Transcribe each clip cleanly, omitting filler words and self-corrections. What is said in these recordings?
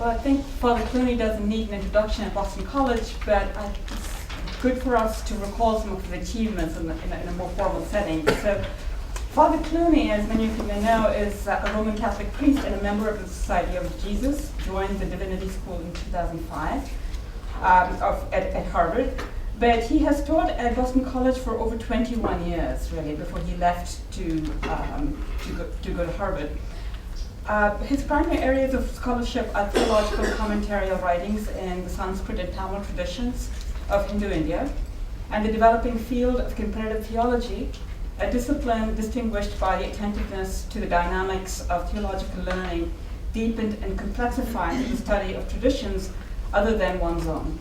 Well, I think Father Clooney doesn't need an introduction at Boston College, but it's good for us to recall some of his achievements in a more formal setting. So, Father Clooney, as many of you may know, is a Roman Catholic priest and a member of the Society of Jesus. Joined the Divinity School in 2005 at Harvard. But he has taught at Boston College for over 21 years, really, before he left to go to Harvard. His primary areas of scholarship are theological commentarial writings in the Sanskrit and Tamil traditions of Hindu India, and the developing field of comparative theology, a discipline distinguished by the attentiveness to the dynamics of theological learning, deepened and complexified through the study of traditions other than one's own.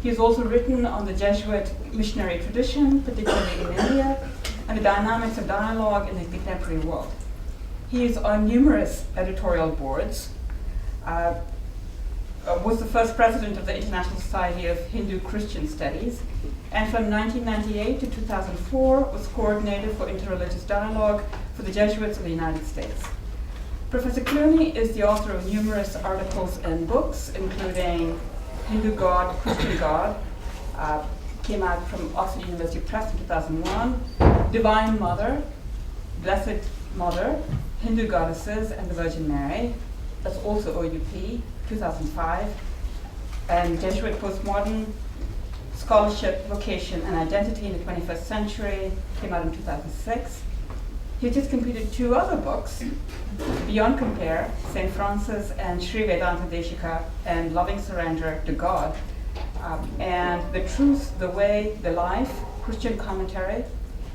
He has also written on the Jesuit missionary tradition, particularly in India, and the dynamics of dialogue in the contemporary world. He is on numerous editorial boards, was the first president of the International Society of Hindu Christian Studies, and from 1998 to 2004 was coordinator for interreligious dialogue for the Jesuits of the United States. Professor Clooney is the author of numerous articles and books, including Hindu God, Christian God, came out from Oxford University Press in 2001, Divine Mother, Blessed Mother, Hindu Goddesses and the Virgin Mary, that's also OUP, 2005, and Jesuit Postmodern, Scholarship, Vocation and Identity in the 21st Century, came out in 2006. He just completed two other books, Beyond Compare, St. Francis and Sri Vedanta Deshika, and Loving Surrender to God, and The Truth, the Way, the Life, Christian Commentary,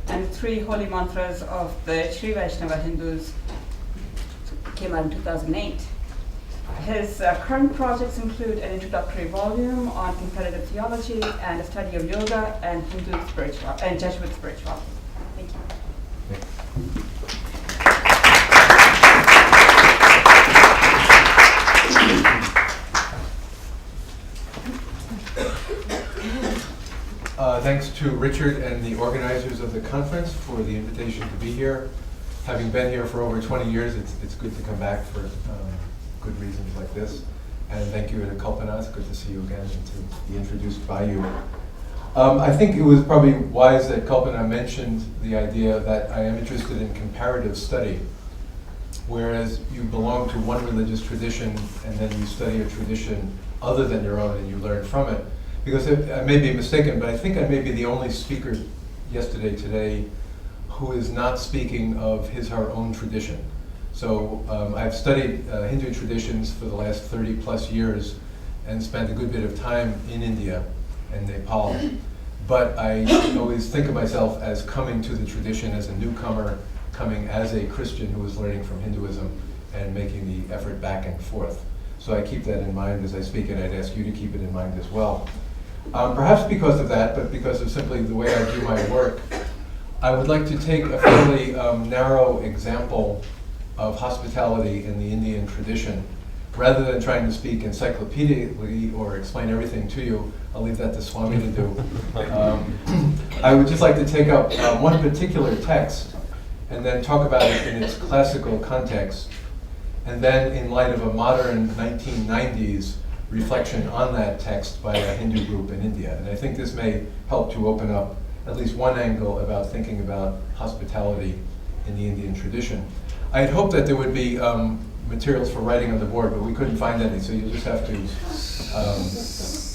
and the three holy mantras of the Sri Vaishnava Hindus, came out in 2008. His current projects include an introductory volume on comparative theology and a study of yoga and Hindu spirituality and Jesuit spirituality. Thank you. Thanks to Richard and the organizers of the conference for the invitation to be here. Having been here for over 20 years, it's good to come back for good reasons like this. And thank you to Kalpana. It's good to see you again and to be introduced by you. I think it was probably wise that Kalpana mentioned the idea that I am interested in comparative study, whereas you belong to one religious tradition and then you study a tradition other than your own and you learn from it. Because I may be mistaken, but I think I may be the only speaker today, who is not speaking of his or her own tradition. So I've studied Hindu traditions for the last 30 plus years and spent a good bit of time in India and Nepal. But I always think of myself as coming to the tradition as a newcomer, coming as a Christian who is learning from Hinduism and making the effort back and forth. So I keep that in mind as I speak, and I'd ask you to keep it in mind as well. Perhaps because of that, but because of simply the way I do my work, I would like to take a fairly narrow example of hospitality in the Indian tradition. Rather than trying to speak encyclopedically or explain everything to you, I'll leave that to Swami to do. I would just like to take up one particular text and then talk about it in its classical context, and then in light of a modern 1990s reflection on that text by a Hindu group in India. And I think this may help to open up at least one angle about thinking about hospitality in the Indian tradition. I had hoped that there would be materials for writing on the board, but we couldn't find any, so you'll just have to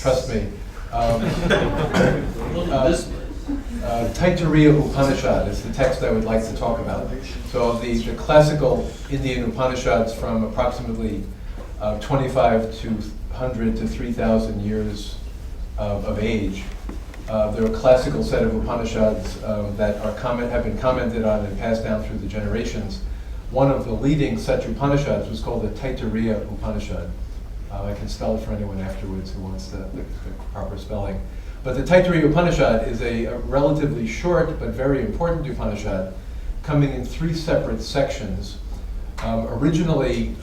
trust me. Taittiriya Upanishad is the text I would like to talk about. So the classical Indian Upanishads from approximately 2,500 to 3,000 years of age. They're a classical set of Upanishads that have been commented on and passed down through the generations. One of the leading such Upanishads was called the Taittiriya Upanishad. I can spell it for anyone afterwards who wants the proper spelling. But the Taittiriya Upanishad is a relatively short but very important Upanishad, coming in three separate sections. Originally,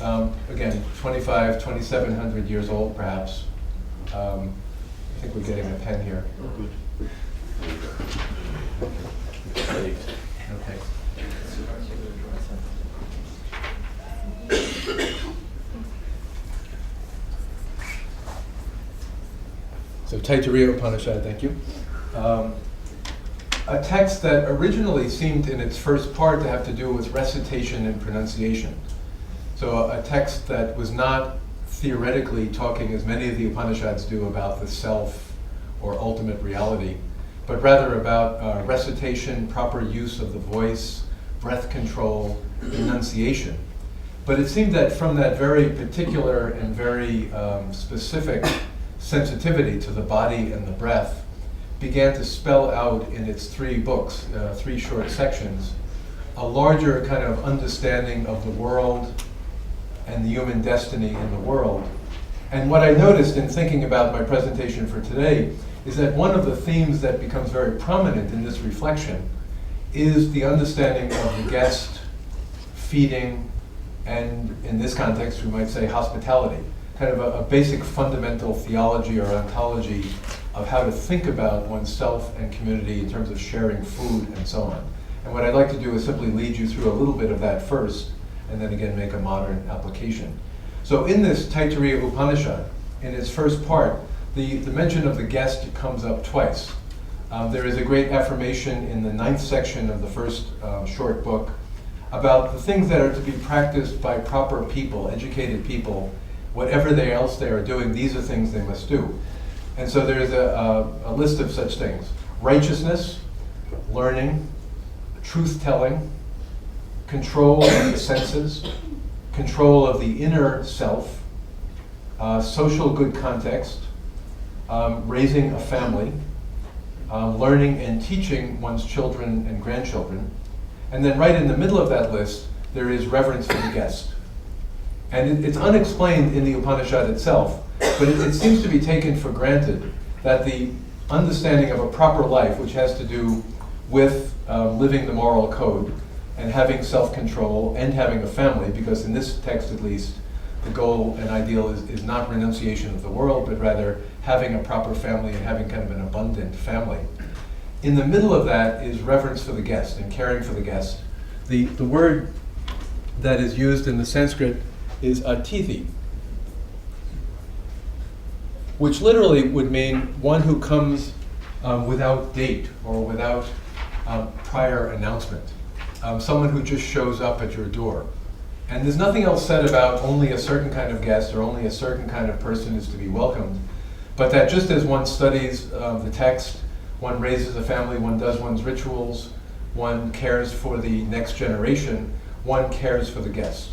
again, 2,700 years old perhaps. I think we're getting a pen here. Okay. Taittiriya Upanishad, thank you. A text that originally seemed in its first part to have to do with recitation and pronunciation. So a text that was not theoretically talking, as many of the Upanishads do, about the self or ultimate reality, but rather about recitation, proper use of the voice, breath control, enunciation. But it seemed that from that very particular and very specific sensitivity to the body and the breath, began to spell out in its 3 books, 3 short sections, a larger kind of understanding of the world and the human destiny in the world. And what I noticed in thinking about my presentation for today is that one of the themes that becomes very prominent in this reflection is the understanding of the guest, feeding, and in this context we might say hospitality, kind of a basic fundamental theology or ontology of how to think about oneself and community in terms of sharing food and so on. And what I'd like to do is simply lead you through a little bit of that first, and then again make a modern application. So in this Taittiriya Upanishad, in its first part, the mention of the guest comes up twice. There is a great affirmation in the 9th section of the first short book about the things that are to be practiced by proper people, educated people. Whatever else they are doing, these are things they must do. And so there's a list of such things: righteousness, learning, truth-telling, control of the senses, control of the inner self, social good context, raising a family, learning and teaching one's children and grandchildren. And then right in the middle of that list, there is reverence for the guest. And it's unexplained in the Upanishad itself, but it seems to be taken for granted that the understanding of a proper life, which has to do with living the moral code and having self-control and having a family, because in this text at least, the goal and ideal is not renunciation of the world, but rather having a proper family and having kind of an abundant family. In the middle of that is reverence for the guest and caring for the guest. The word that is used in the Sanskrit is atithi, which literally would mean one who comes without date or without prior announcement. Someone who just shows up at your door. And there's nothing else said about only a certain kind of guest or only a certain kind of person is to be welcomed, but that just as one studies the text, one raises a family, one does one's rituals, one cares for the next generation, one cares for the guest.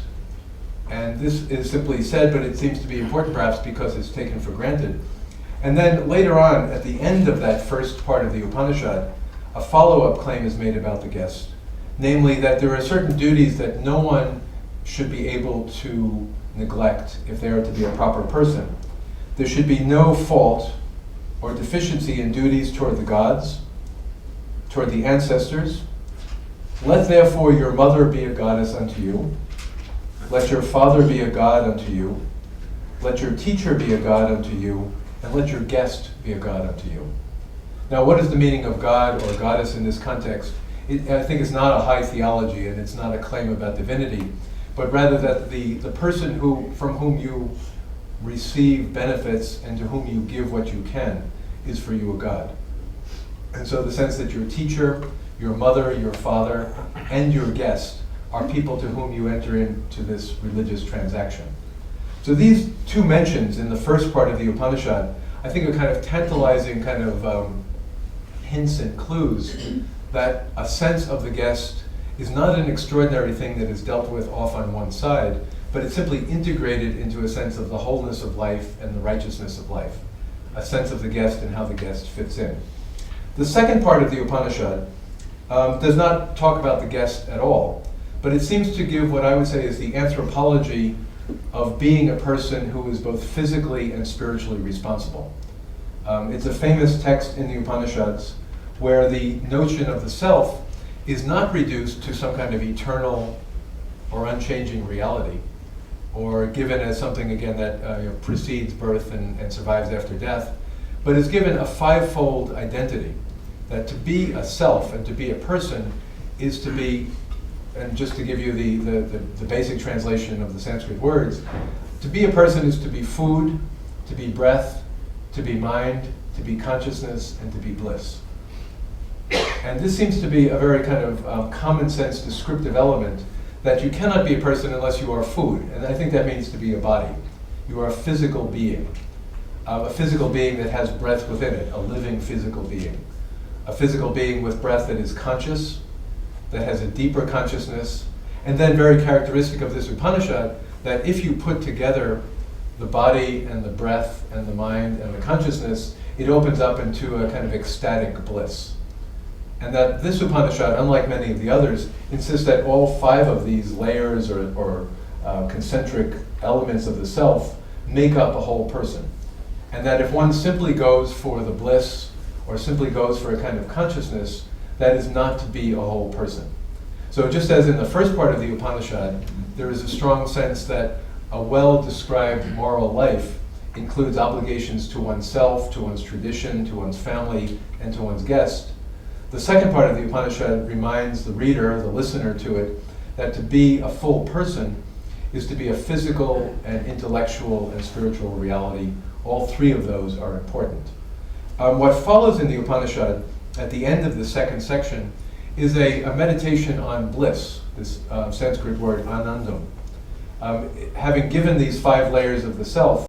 And this is simply said, but it seems to be important perhaps because it's taken for granted. And then later on, at the end of that first part of the Upanishad, a follow-up claim is made about the guest, namely that there are certain duties that no one should be able to neglect if they are to be a proper person. There should be no fault or deficiency in duties toward the gods, toward the ancestors. Let therefore your mother be a goddess unto you. Let your father be a god unto you. Let your teacher be a god unto you. And let your guest be a god unto you. Now, what is the meaning of god or goddess in this context? I think it's not a high theology and it's not a claim about divinity, but rather that the person from whom you receive benefits and to whom you give what you can is for you a god. And so the sense that your teacher, your mother, your father, and your guest are people to whom you enter into this religious transaction. So these two mentions in the first part of the Upanishad, I think are kind of tantalizing kind of hints and clues that a sense of the guest is not an extraordinary thing that is dealt with off on one side, but it's simply integrated into a sense of the wholeness of life and the righteousness of life, a sense of the guest and how the guest fits in. The second part of the Upanishad does not talk about the guest at all, but it seems to give what I would say is the anthropology of being a person who is both physically and spiritually responsible. It's a famous text in the Upanishads where the notion of the self is not reduced to some kind of eternal or unchanging reality, or given as something, again, that precedes birth and survives after death, but is given a fivefold identity, that to be a self and to be a person is to be, and just to give you the basic translation of the Sanskrit words, to be a person is to be food, to be breath, to be mind, to be consciousness, and to be bliss. And this seems to be a very kind of common sense descriptive element, that you cannot be a person unless you are food. And I think that means to be a body. You are a physical being that has breath within it, a living physical being. A physical being with breath that is conscious, that has a deeper consciousness, and then very characteristic of this Upanishad, that if you put together the body and the breath and the mind and the consciousness, it opens up into a kind of ecstatic bliss. And that this Upanishad, unlike many of the others, insists that all 5 of these layers or concentric elements of the self make up a whole person. And that if one simply goes for the bliss or simply goes for a kind of consciousness, that is not to be a whole person. So just as in the first part of the Upanishad, there is a strong sense that a well-described moral life includes obligations to oneself, to one's tradition, to one's family, and to one's guest. The second part of the Upanishad reminds the reader, the listener to it, that to be a full person is to be a physical and intellectual and spiritual reality. All 3 of those are important. What follows in the Upanishad at the end of the second section is a meditation on bliss, this Sanskrit word anandam. Having given these 5 layers of the self,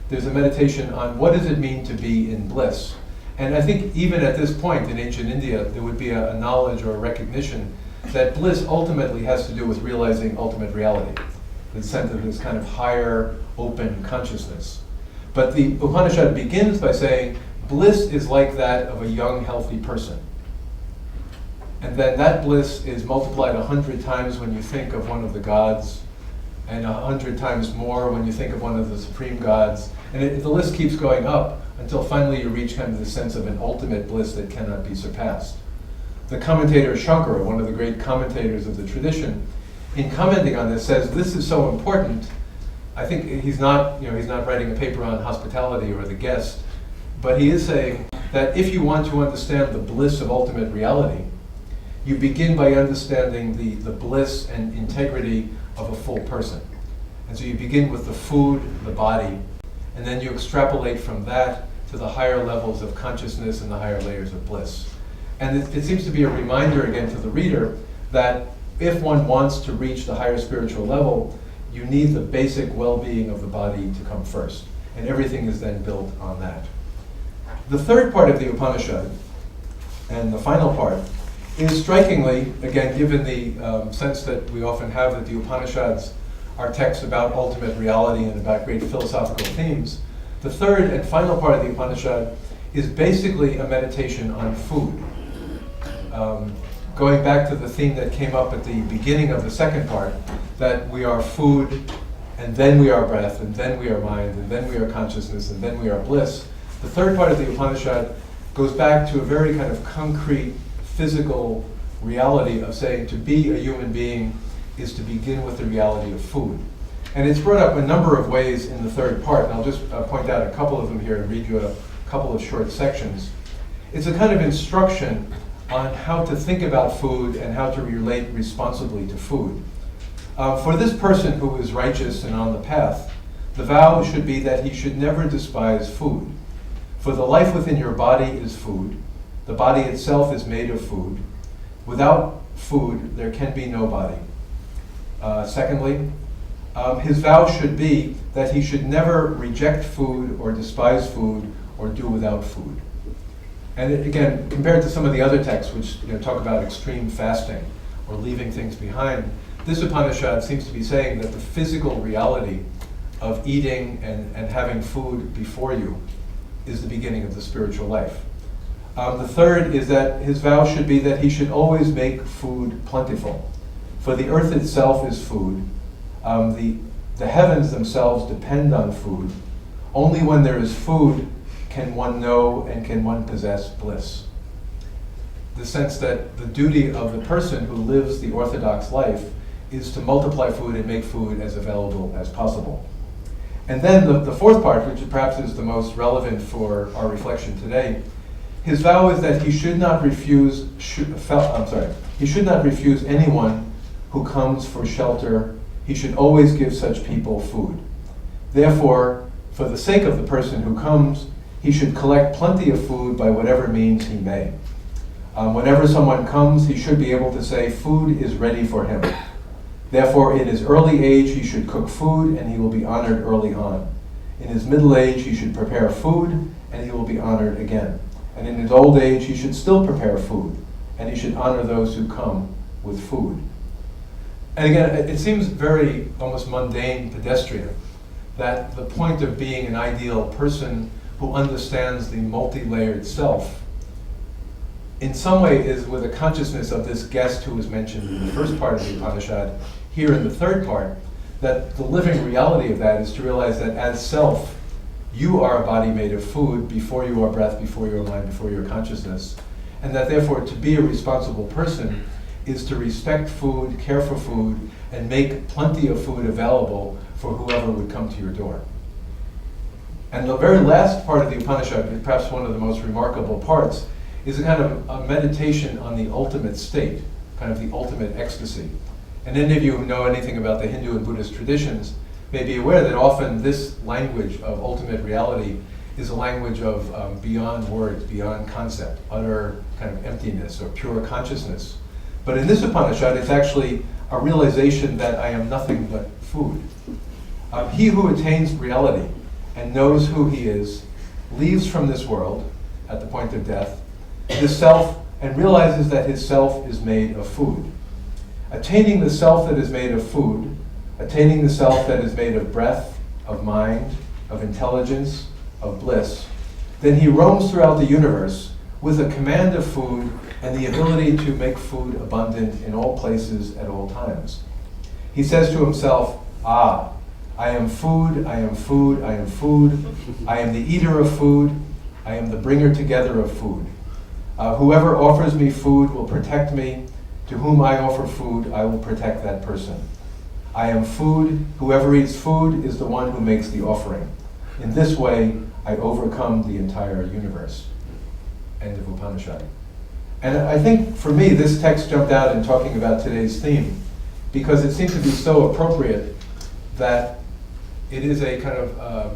there's a meditation on what does it mean to be in bliss. And I think even at this point in ancient India, there would be a knowledge or a recognition that bliss ultimately has to do with realizing ultimate reality, the sense of this kind of higher, open consciousness. But the Upanishad begins by saying, bliss is like that of a young, healthy person. And then that bliss is multiplied 100 times when you think of one of the gods, and 100 times more when you think of one of the supreme gods. And the list keeps going up until finally you reach kind of the sense of an ultimate bliss that cannot be surpassed. The commentator Shankara, one of the great commentators of the tradition, in commenting on this says, this is so important. I think he's not writing a paper on hospitality or the guest, but he is saying that if you want to understand the bliss of ultimate reality, you begin by understanding the bliss and integrity of a full person. And so you begin with the food, the body, and then you extrapolate from that to the higher levels of consciousness and the higher layers of bliss. And it seems to be a reminder again to the reader that if one wants to reach the higher spiritual level, you need the basic well-being of the body to come first. And everything is then built on that. The third part of the Upanishad, and the final part, is strikingly, again, given the sense that we often have that the Upanishads are texts about ultimate reality and about great philosophical themes, the third and final part of the Upanishad is basically a meditation on food. Going back to the theme that came up at the beginning of the second part, that we are food, and then we are breath, and then we are mind, and then we are consciousness, and then we are bliss. The third part of the Upanishad goes back to a very kind of concrete, physical reality of saying to be a human being is to begin with the reality of food. And it's brought up a number of ways in the third part, and I'll just point out a couple of them here and read you a couple of short sections. It's a kind of instruction on how to think about food and how to relate responsibly to food. For this person who is righteous and on the path, the vow should be that he should never despise food. For the life within your body is food. The body itself is made of food. Without food, there can be no body. Secondly, his vow should be that he should never reject food or despise food or do without food. And again, compared to some of the other texts which talk about extreme fasting or leaving things behind, this Upanishad seems to be saying that the physical reality of eating and having food before you is the beginning of the spiritual life. The third is that his vow should be that he should always make food plentiful. For the earth itself is food. The heavens themselves depend on food. Only when there is food can one know and can one possess bliss. The sense that the duty of the person who lives the orthodox life is to multiply food and make food as available as possible. And then the fourth part, which perhaps is the most relevant for our reflection today, his vow is that he should not refuse anyone who comes for shelter. He should always give such people food. Therefore, for the sake of the person who comes, he should collect plenty of food by whatever means he may. Whenever someone comes, he should be able to say food is ready for him. Therefore, in his early age, he should cook food, and he will be honored early on. In his middle age, he should prepare food, and he will be honored again. And in his old age, he should still prepare food, and he should honor those who come with food. And again, it seems very almost mundane, pedestrian, that the point of being an ideal person who understands the multi-layered self in some way is with a consciousness of this guest who was mentioned in the first part of the Upanishad, here in the third part, that the living reality of that is to realize that as self, you are a body made of food before you are breath, before you are mind, before you are consciousness, and that therefore to be a responsible person is to respect food, care for food, and make plenty of food available for whoever would come to your door. And the very last part of the Upanishad, perhaps one of the most remarkable parts, is a kind of a meditation on the ultimate state, kind of the ultimate ecstasy. And any of you who know anything about the Hindu and Buddhist traditions may be aware that often this language of ultimate reality is a language of beyond words, beyond concept, utter kind of emptiness or pure consciousness. But in this Upanishad, it's actually a realization that I am nothing but food. He who attains reality and knows who he is leaves from this world at the point of death, his self, and realizes that his self is made of food. Attaining the self that is made of food, attaining the self that is made of breath, of mind, of intelligence, of bliss, then he roams throughout the universe with a command of food and the ability to make food abundant in all places at all times. He says to himself, "Ah, I am food, I am food, I am food. I am the eater of food. I am the bringer together of food. Whoever offers me food will protect me. To whom I offer food, I will protect that person. I am food. Whoever eats food is the one who makes the offering. In this way, I overcome the entire universe." End of Upanishad. And I think for me, this text jumped out in talking about today's theme because it seemed to be so appropriate that it is a kind of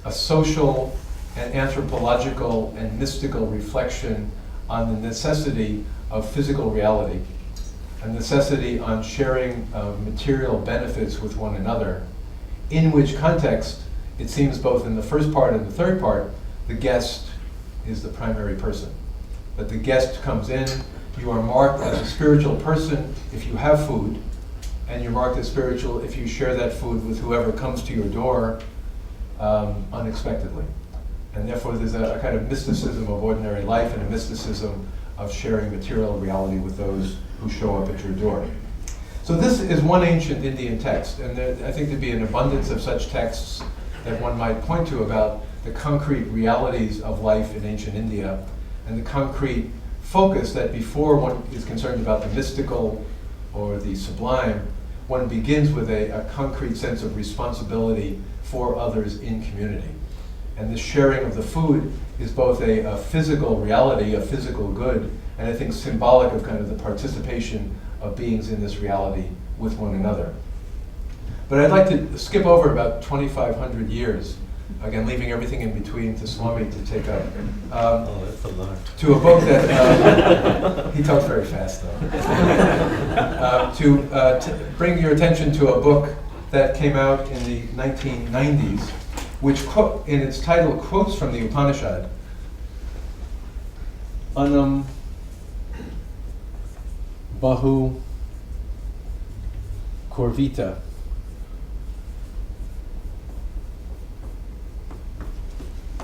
a social and anthropological and mystical reflection on the necessity of physical reality, a necessity on sharing material benefits with one another, in which context, it seems both in the first part and the third part, the guest is the primary person. That the guest comes in, you are marked as a spiritual person if you have food, and you're marked as spiritual if you share that food with whoever comes to your door unexpectedly. And therefore there's a kind of mysticism of ordinary life and a mysticism of sharing material reality with those who show up at your door. So this is one ancient Indian text, and I think there'd be an abundance of such texts that one might point to about the concrete realities of life in ancient India and the concrete focus that before one is concerned about the mystical or the sublime, one begins with a concrete sense of responsibility for others in community. And the sharing of the food is both a physical reality, a physical good, and I think symbolic of kind of the participation of beings in this reality with one another. But I'd like to skip over about 2,500 years, again leaving everything in between to Swami to take up. That's a lot. To a book that, he talks very fast though, to bring your attention to a book that came out in the 1990s, which in its title quotes from the Upanishad. Anam Bahu Korvita.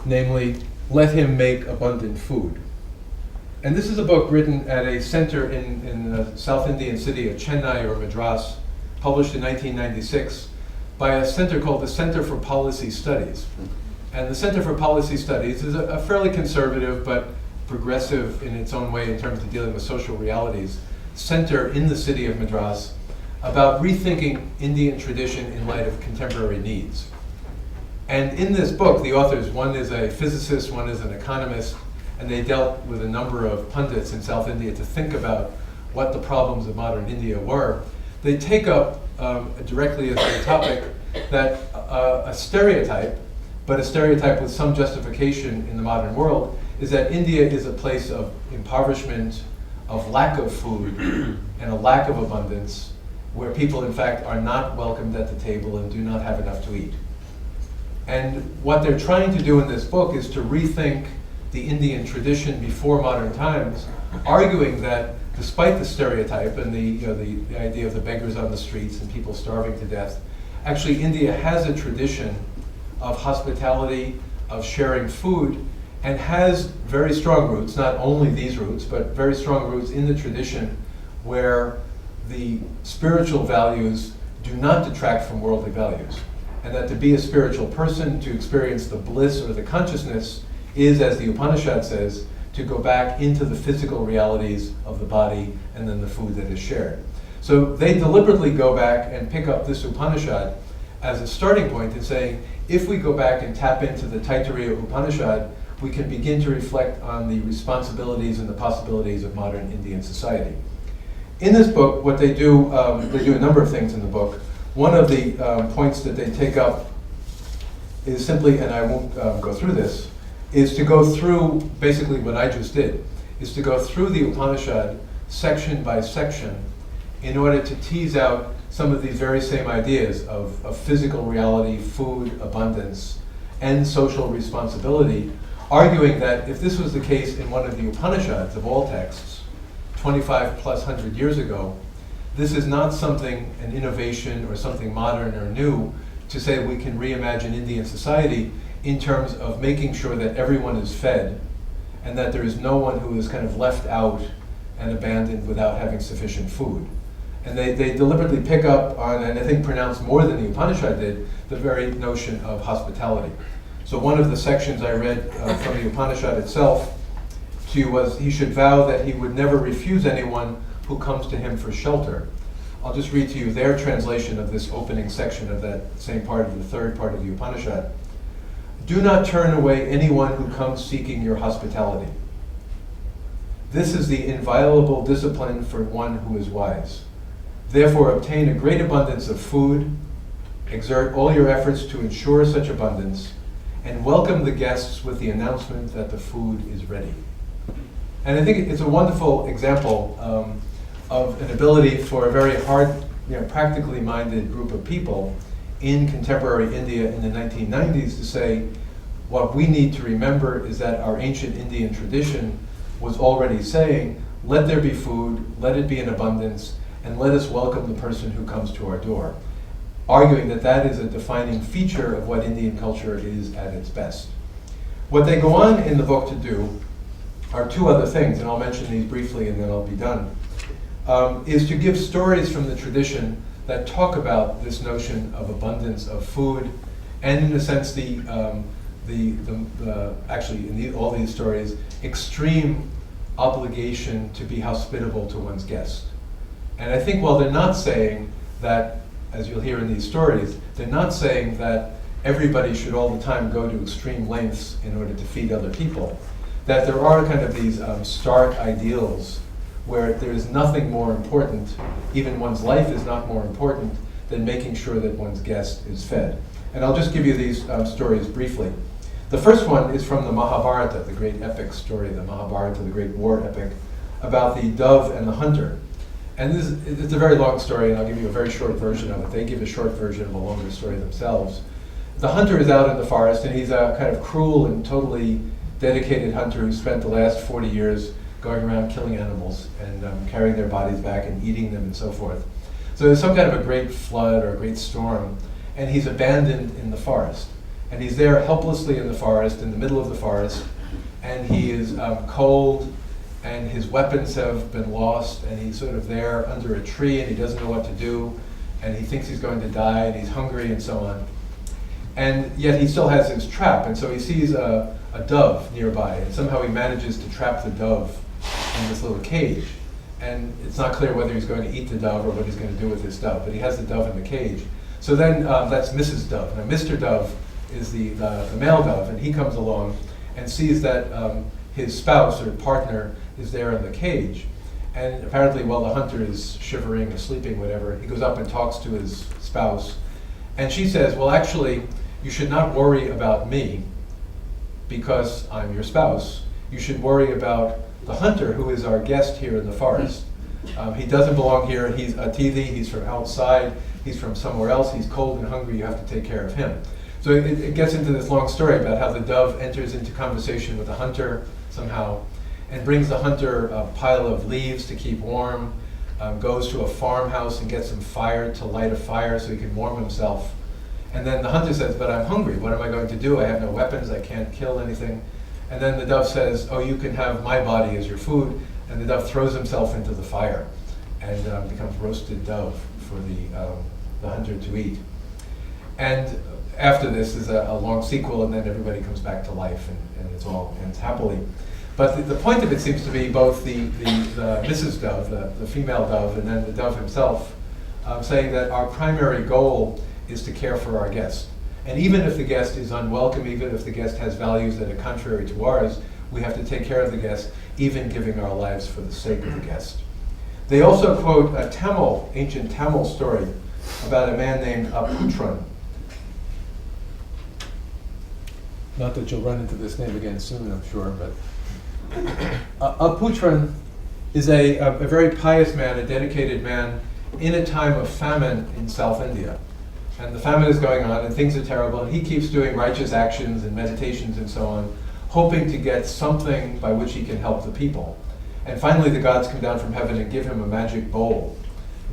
Namely, let him make abundant food. And this is a book written at a center in the South Indian city of Chennai or Madras, published in 1996 by a center called the Center for Policy Studies. And the Center for Policy Studies is a fairly conservative but progressive in its own way in terms of dealing with social realities center in the city of Madras about rethinking Indian tradition in light of contemporary needs. And in this book, the authors, one is a physicist, one is an economist, and they dealt with a number of pundits in South India to think about what the problems of modern India were. They take up directly as their topic that a stereotype, but a stereotype with some justification in the modern world, is that India is a place of impoverishment, of lack of food, and a lack of abundance, where people in fact are not welcomed at the table and do not have enough to eat. And what they're trying to do in this book is to rethink the Indian tradition before modern times, arguing that despite the stereotype and the idea of the beggars on the streets and people starving to death, actually India has a tradition of hospitality, of sharing food, and has very strong roots, not only these roots, but very strong roots in the tradition where the spiritual values do not detract from worldly values. And that to be a spiritual person, to experience the bliss or the consciousness, is, as the Upanishad says, to go back into the physical realities of the body and then the food that is shared. So they deliberately go back and pick up this Upanishad as a starting point in saying, if we go back and tap into the Taittiriya Upanishad, we can begin to reflect on the responsibilities and the possibilities of modern Indian society. In this book, what they do a number of things in the book. One of the points that they take up is simply, and I won't go through this, is to go through basically what I just did, is to go through the Upanishad section by section in order to tease out some of these very same ideas of physical reality, food, abundance, and social responsibility, arguing that if this was the case in one of the Upanishads of all texts, 25+ years ago, this is not something, an innovation or something modern or new, to say we can reimagine Indian society in terms of making sure that everyone is fed and that there is no one who is kind of left out and abandoned without having sufficient food. And they deliberately pick up on, and I think pronounce more than the Upanishad did, the very notion of hospitality. So one of the sections I read from the Upanishad itself to you was, he should vow that he would never refuse anyone who comes to him for shelter. I'll just read to you their translation of this opening section of that same part of the third part of the Upanishad. Do not turn away anyone who comes seeking your hospitality. This is the inviolable discipline for one who is wise. Therefore, obtain a great abundance of food, exert all your efforts to ensure such abundance, and welcome the guests with the announcement that the food is ready. And I think it's a wonderful example of an ability for a very hard, practically minded group of people in contemporary India in the 1990s to say, what we need to remember is that our ancient Indian tradition was already saying, let there be food, let it be in abundance, and let us welcome the person who comes to our door, arguing that that is a defining feature of what Indian culture is at its best. What they go on in the book to do are two other things, and I'll mention these briefly and then I'll be done, is to give stories from the tradition that talk about this notion of abundance of food, and in a sense actually in all these stories, extreme obligation to be hospitable to one's guest. And I think while they're not saying that, as you'll hear in these stories, they're not saying that everybody should all the time go to extreme lengths in order to feed other people, that there are kind of these stark ideals where there is nothing more important, even one's life is not more important than making sure that one's guest is fed. And I'll just give you these stories briefly. The first one is from the Mahabharata, the great epic story, the Mahabharata, the great war epic, about the dove and the hunter. And it's a very long story, and I'll give you a very short version of it. They give a short version of a longer story themselves. The hunter is out in the forest, and he's a kind of cruel and totally dedicated hunter who spent the last 40 years going around killing animals and carrying their bodies back and eating them and so forth. So there's some kind of a great flood or a great storm, and he's abandoned in the forest. And he's there helplessly in the forest, in the middle of the forest, and he is cold, and his weapons have been lost, and he's sort of there under a tree, and he doesn't know what to do, and he thinks he's going to die, and he's hungry, and so on. And yet he still has his trap, and so he sees a dove nearby, and somehow he manages to trap the dove in this little cage. And it's not clear whether he's going to eat the dove or what he's going to do with this dove, but he has the dove in the cage. So then that's Mrs. Dove. Now Mr. Dove is the male dove, and he comes along and sees that his spouse or partner is there in the cage. And apparently while the hunter is shivering or sleeping, whatever, he goes up and talks to his spouse. And she says, well, actually, you should not worry about me because I'm your spouse. You should worry about the hunter who is our guest here in the forest. He doesn't belong here. He's Atithi. He's from outside. He's from somewhere else. He's cold and hungry. You have to take care of him. So it gets into this long story about how the dove enters into conversation with the hunter somehow and brings the hunter a pile of leaves to keep warm, goes to a farmhouse and gets some fire to light a fire so he can warm himself. And then the hunter says, but I'm hungry. What am I going to do? I have no weapons. I can't kill anything. And then the dove says, oh, you can have my body as your food. And the dove throws himself into the fire and becomes roasted dove for the hunter to eat. And after this is a long sequel, and then everybody comes back to life, and it's all ends happily. But the point of it seems to be both the Mrs. Dove, the female dove, and then the dove himself, saying that our primary goal is to care for our guest. And even if the guest is unwelcome, even if the guest has values that are contrary to ours, we have to take care of the guest, even giving our lives for the sake of the guest. They also quote a ancient Tamil story about a man named Aputran. Not that you'll run into this name again soon, I'm sure, but Aputran is a very pious man, a dedicated man in a time of famine in South India. And the famine is going on and things are terrible, and he keeps doing righteous actions and meditations and so on, hoping to get something by which he can help the people. And finally the gods come down from heaven and give him a magic bowl.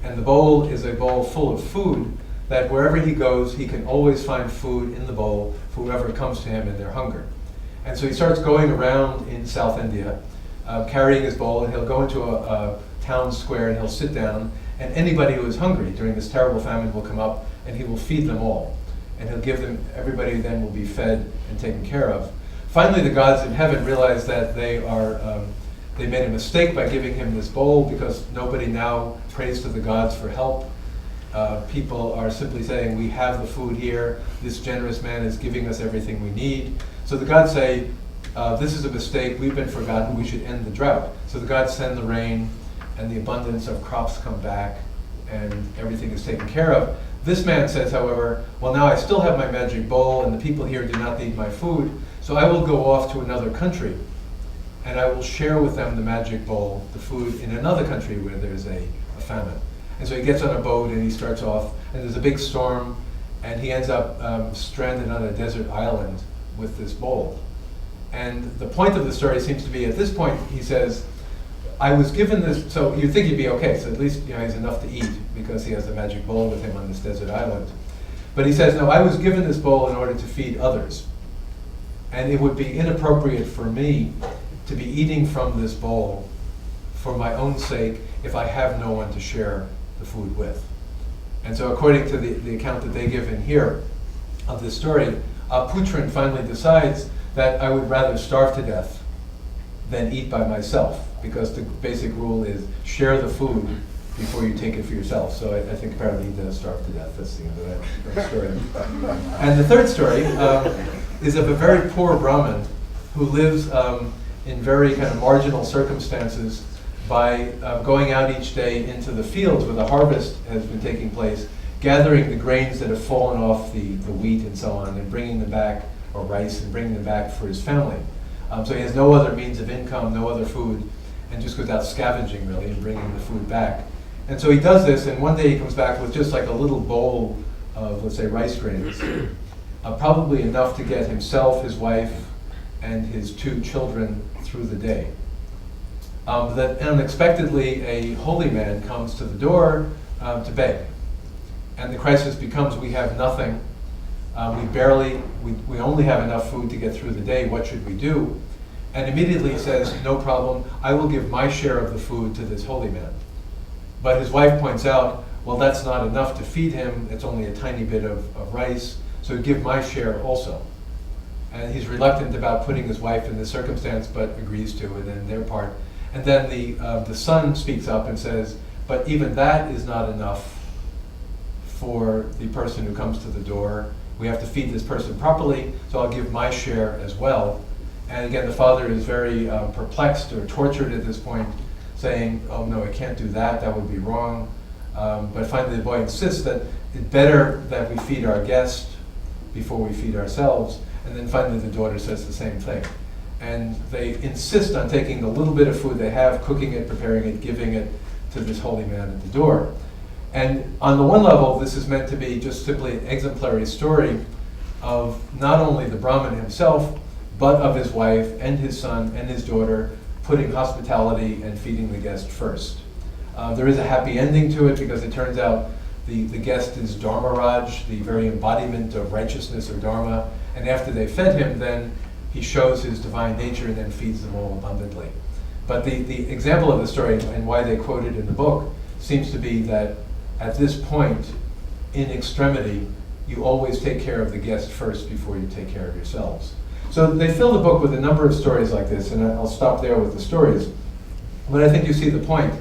And the bowl is a bowl full of food that wherever he goes, he can always find food in the bowl for whoever comes to him in their hunger. And so he starts going around in South India, carrying his bowl, and he'll go into a town square and he'll sit down, and anybody who is hungry during this terrible famine will come up and he will feed them all. And he'll give them, everybody then will be fed and taken care of. Finally, the gods in heaven realize that they made a mistake by giving him this bowl, because nobody now prays to the gods for help. People are simply saying, we have the food here, this generous man is giving us everything we need. So the gods say, this is a mistake, we've been forgotten, we should end the drought. So the gods send the rain, and the abundance of crops come back, and everything is taken care of. This man says, however, well, now I still have my magic bowl, and the people here do not need my food, so I will go off to another country, and I will share with them the magic bowl, the food, in another country where there's a famine. And so he gets on a boat and he starts off, and there's a big storm, and he ends up stranded on a desert island with this bowl. And the point of the story seems to be, at this point, he says, I was given this, so you'd think he'd be okay, so at least he has enough to eat because he has the magic bowl with him on this desert island. But he says, no, I was given this bowl in order to feed others. And it would be inappropriate for me to be eating from this bowl for my own sake if I have no one to share the food with. And so according to the account that they give in here of this story, Putran finally decides that I would rather starve to death than eat by myself, because the basic rule is share the food before you take it for yourself. So I think apparently he does starve to death. That's the end of that story. And the third story is of a very poor Brahmin who lives in very kind of marginal circumstances by going out each day into the fields where the harvest has been taking place, gathering the grains that have fallen off the wheat and so on, and bringing them back, or rice, and bringing them back for his family. So he has no other means of income, no other food, and just goes out scavenging really and bringing the food back. And so he does this, and one day he comes back with just like a little bowl of, let's say, rice grains, probably enough to get himself, his wife, and his 2 children through the day. That unexpectedly a holy man comes to the door to beg. And the crisis becomes, we have nothing. We only have enough food to get through the day. What should we do? And immediately he says, no problem, I will give my share of the food to this holy man. But his wife points out, well, that's not enough to feed him. It's only a tiny bit of rice, so give my share also. And he's reluctant about putting his wife in this circumstance, but agrees to it in their part. And then the son speaks up and says, but even that is not enough for the person who comes to the door. We have to feed this person properly, so I'll give my share as well. And again, the father is very perplexed or tortured at this point, saying, oh no, I can't do that, that would be wrong. But finally the boy insists that it's better that we feed our guest before we feed ourselves. And then finally the daughter says the same thing. And they insist on taking the little bit of food they have, cooking it, preparing it, giving it to this holy man at the door. And on the one level, this is meant to be just simply an exemplary story of not only the Brahmin himself, but of his wife and his son and his daughter putting hospitality and feeding the guest first. There is a happy ending to it because it turns out the guest is Dharmaraj, the very embodiment of righteousness or Dharma, and after they fed him, then he shows his divine nature and then feeds them all abundantly. But the example of the story and why they quote it in the book seems to be that at this point, in extremity, you always take care of the guest first before you take care of yourselves. So they fill the book with a number of stories like this, and I'll stop there with the stories. But I think you see the point,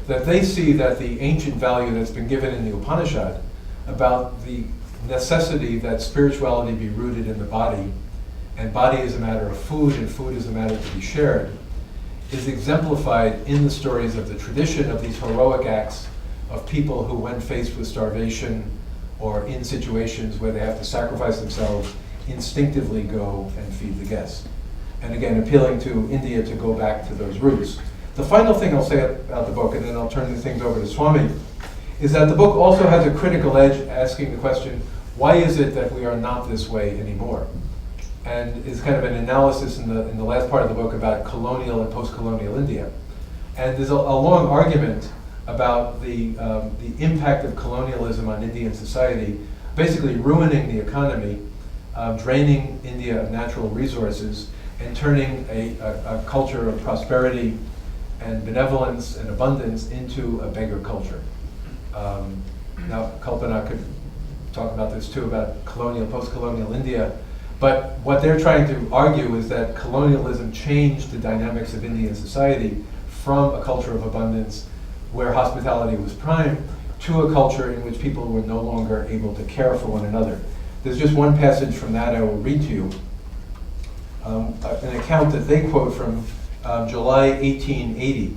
that they see that the ancient value that's been given in the Upanishad about the necessity that spirituality be rooted in the body, and body is a matter of food, and food is a matter to be shared, is exemplified in the stories of the tradition of these heroic acts of people who, when faced with starvation or in situations where they have to sacrifice themselves, instinctively go and feed the guest. And again, appealing to India to go back to those roots. The final thing I'll say about the book, and then I'll turn the things over to Swami, is that the book also has a critical edge, asking the question, why is it that we are not this way anymore? And is kind of an analysis in the last part of the book about colonial and post-colonial India. And there's a long argument about the impact of colonialism on Indian society, basically ruining the economy, draining India of natural resources, and turning a culture of prosperity and benevolence and abundance into a beggar culture. Now, Kalpana could talk about this too, about colonial, post-colonial India. But what they're trying to argue is that colonialism changed the dynamics of Indian society from a culture of abundance where hospitality was prime to a culture in which people were no longer able to care for one another. There's just one passage from that I will read to you, an account that they quote from July 1880,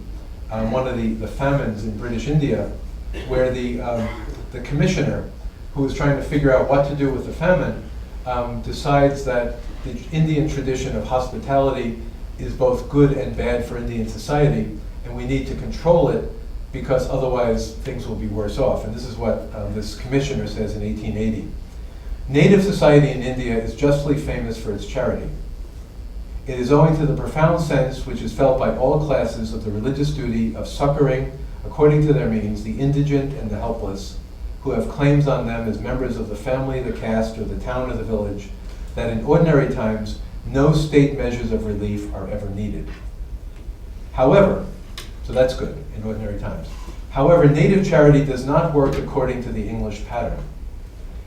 one of the famines in British India, where the commissioner, who was trying to figure out what to do with the famine, decides that the Indian tradition of hospitality is both good and bad for Indian society, and we need to control it because otherwise things will be worse off. And this is what this commissioner says in 1880. Native society in India is justly famous for its charity. It is owing to the profound sense which is felt by all classes of the religious duty of succoring, according to their means, the indigent and the helpless, who have claims on them as members of the family, the caste, or the town or the village, that in ordinary times no state measures of relief are ever needed. However, so that's good in ordinary times. However, native charity does not work according to the English pattern.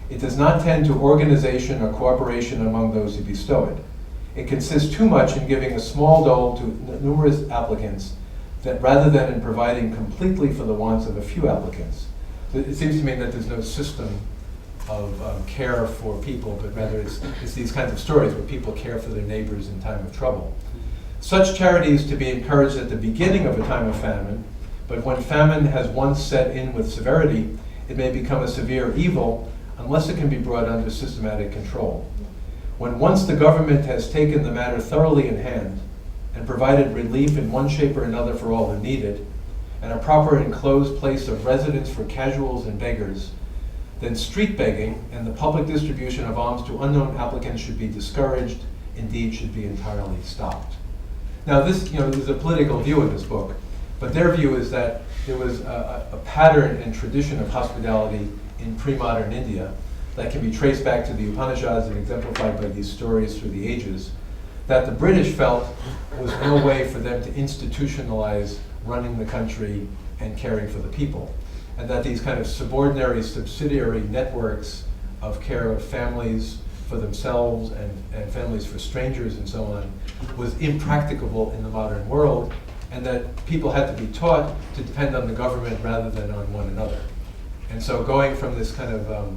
It does not tend to organization or cooperation among those who bestow it. It consists too much in giving a small dole to numerous applicants that rather than in providing completely for the wants of a few applicants. It seems to me that there's no system of care for people, but rather it's these kinds of stories where people care for their neighbors in time of trouble. Such charity is to be encouraged at the beginning of a time of famine, but when famine has once set in with severity, it may become a severe evil unless it can be brought under systematic control. When once the government has taken the matter thoroughly in hand and provided relief in one shape or another for all who need it, and a proper enclosed place of residence for casuals and beggars, then street begging and the public distribution of alms to unknown applicants should be discouraged, indeed should be entirely stopped. Now this, there's a political view in this book, but their view is that there was a pattern and tradition of hospitality in pre-modern India that can be traced back to the Upanishads and exemplified by these stories through the ages, that the British felt was no way for them to institutionalize running the country and caring for the people. And that these kind of subsidiary networks of care of families for themselves and families for strangers and so on was impracticable in the modern world, and that people had to be taught to depend on the government rather than on one another. And so going from this kind of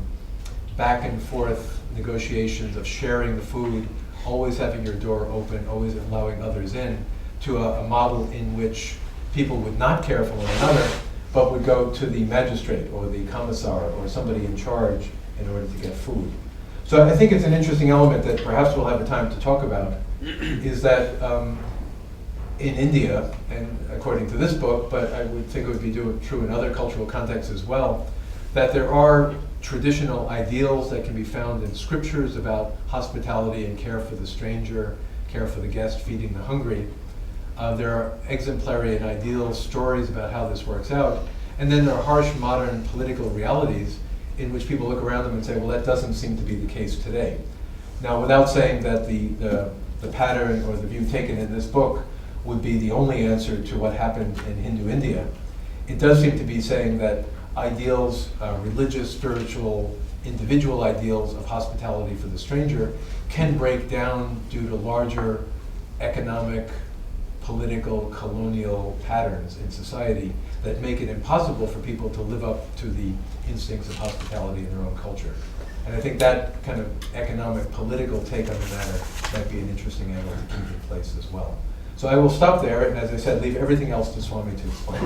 back and forth negotiations of sharing the food, always having your door open, always allowing others in, to a model in which people would not care for one another, but would go to the magistrate or the commissar or somebody in charge in order to get food. So I think it's an interesting element that perhaps we'll have a time to talk about, is that in India, and according to this book, but I would think it would be true in other cultural contexts as well, that there are traditional ideals that can be found in scriptures about hospitality and care for the stranger, care for the guest, feeding the hungry. There are exemplary and ideal stories about how this works out. And then there are harsh modern political realities in which people look around them and say, well, that doesn't seem to be the case today. Now, without saying that the pattern or the view taken in this book would be the only answer to what happened in Hindu India, it does seem to be saying that ideals, religious, spiritual, individual ideals of hospitality for the stranger can break down due to larger economic, political, colonial patterns in society that make it impossible for people to live up to the instincts of hospitality in their own culture. And I think that kind of economic, political take on the matter might be an interesting angle to keep in place as well. So I will stop there, and as I said, leave everything else to Swami to explain.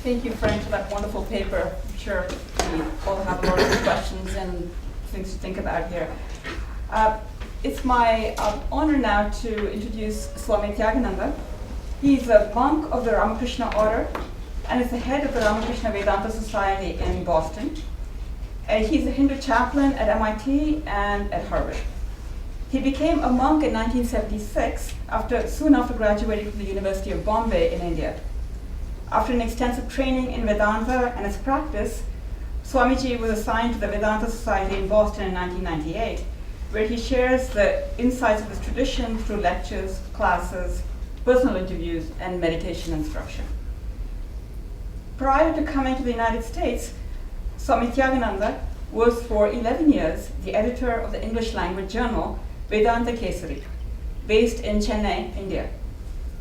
Thank you, Frank, for that wonderful paper. I'm sure we all have a lot of questions and things to think about here. It's my honor now to introduce Swami Tyagananda. He's a monk of the Ramakrishna Order and is the head of the Ramakrishna Vedanta Society in Boston. He's a Hindu chaplain at MIT and at Harvard. He became a monk in 1976, soon after graduating from the University of Bombay in India. After an extensive training in Vedanta and its practice, Swamiji was assigned to the Vedanta Society in Boston in 1998, where he shares the insights of his tradition through lectures, classes, personal interviews, and meditation instruction. Prior to coming to the United States, Swami Tyagananda was for 11 years the editor of the English language journal Vedanta Kesari, based in Chennai, India.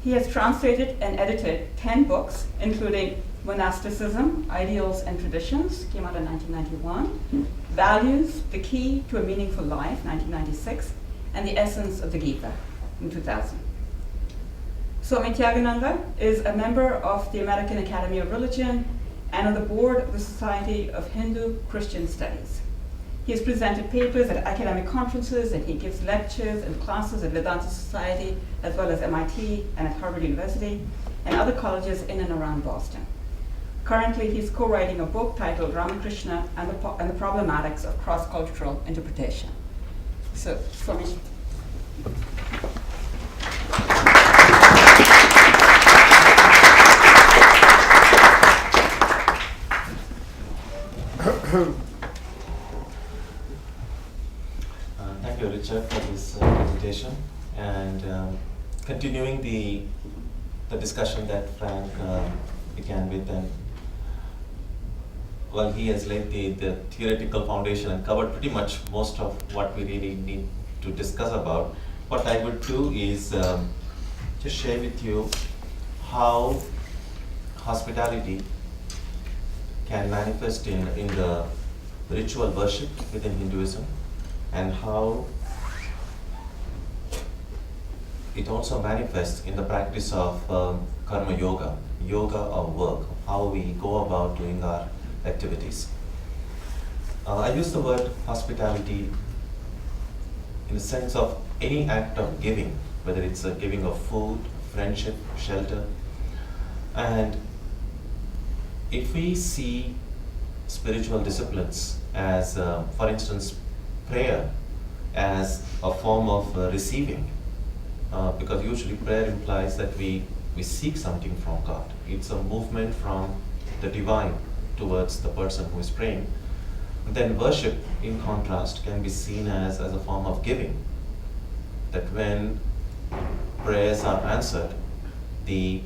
He has translated and edited 10 books, including Monasticism, Ideals and Traditions, came out in 1991, Values, The Key to a Meaningful Life, 1996, and The Essence of the Gita, in 2000. Swami Tyagananda is a member of the American Academy of Religion and on the board of the Society of Hindu-Christian Studies. He has presented papers at academic conferences, and he gives lectures and classes at Vedanta Society, as well as MIT and at Harvard University, and other colleges in and around Boston. Currently, he's co-writing a book titled Ramakrishna and the Problematics of Cross-Cultural Interpretation. So, Swami. Thank you, Richard, for this presentation. And continuing the discussion that Frank began with, and well, he has laid the theoretical foundation and covered pretty much most of what we really need to discuss about. What I would do is just share with you how hospitality can manifest in the ritual worship within Hinduism, and how it also manifests in the practice of karma yoga, yoga of work, how we go about doing our activities. I use the word hospitality in the sense of any act of giving, whether it's a giving of food, friendship, shelter. And if we see spiritual disciplines as, for instance, prayer as a form of receiving, because usually prayer implies that we seek something from God. It's a movement from the divine towards the person who is praying. Then worship, in contrast, can be seen as a form of giving. That when prayers are answered, the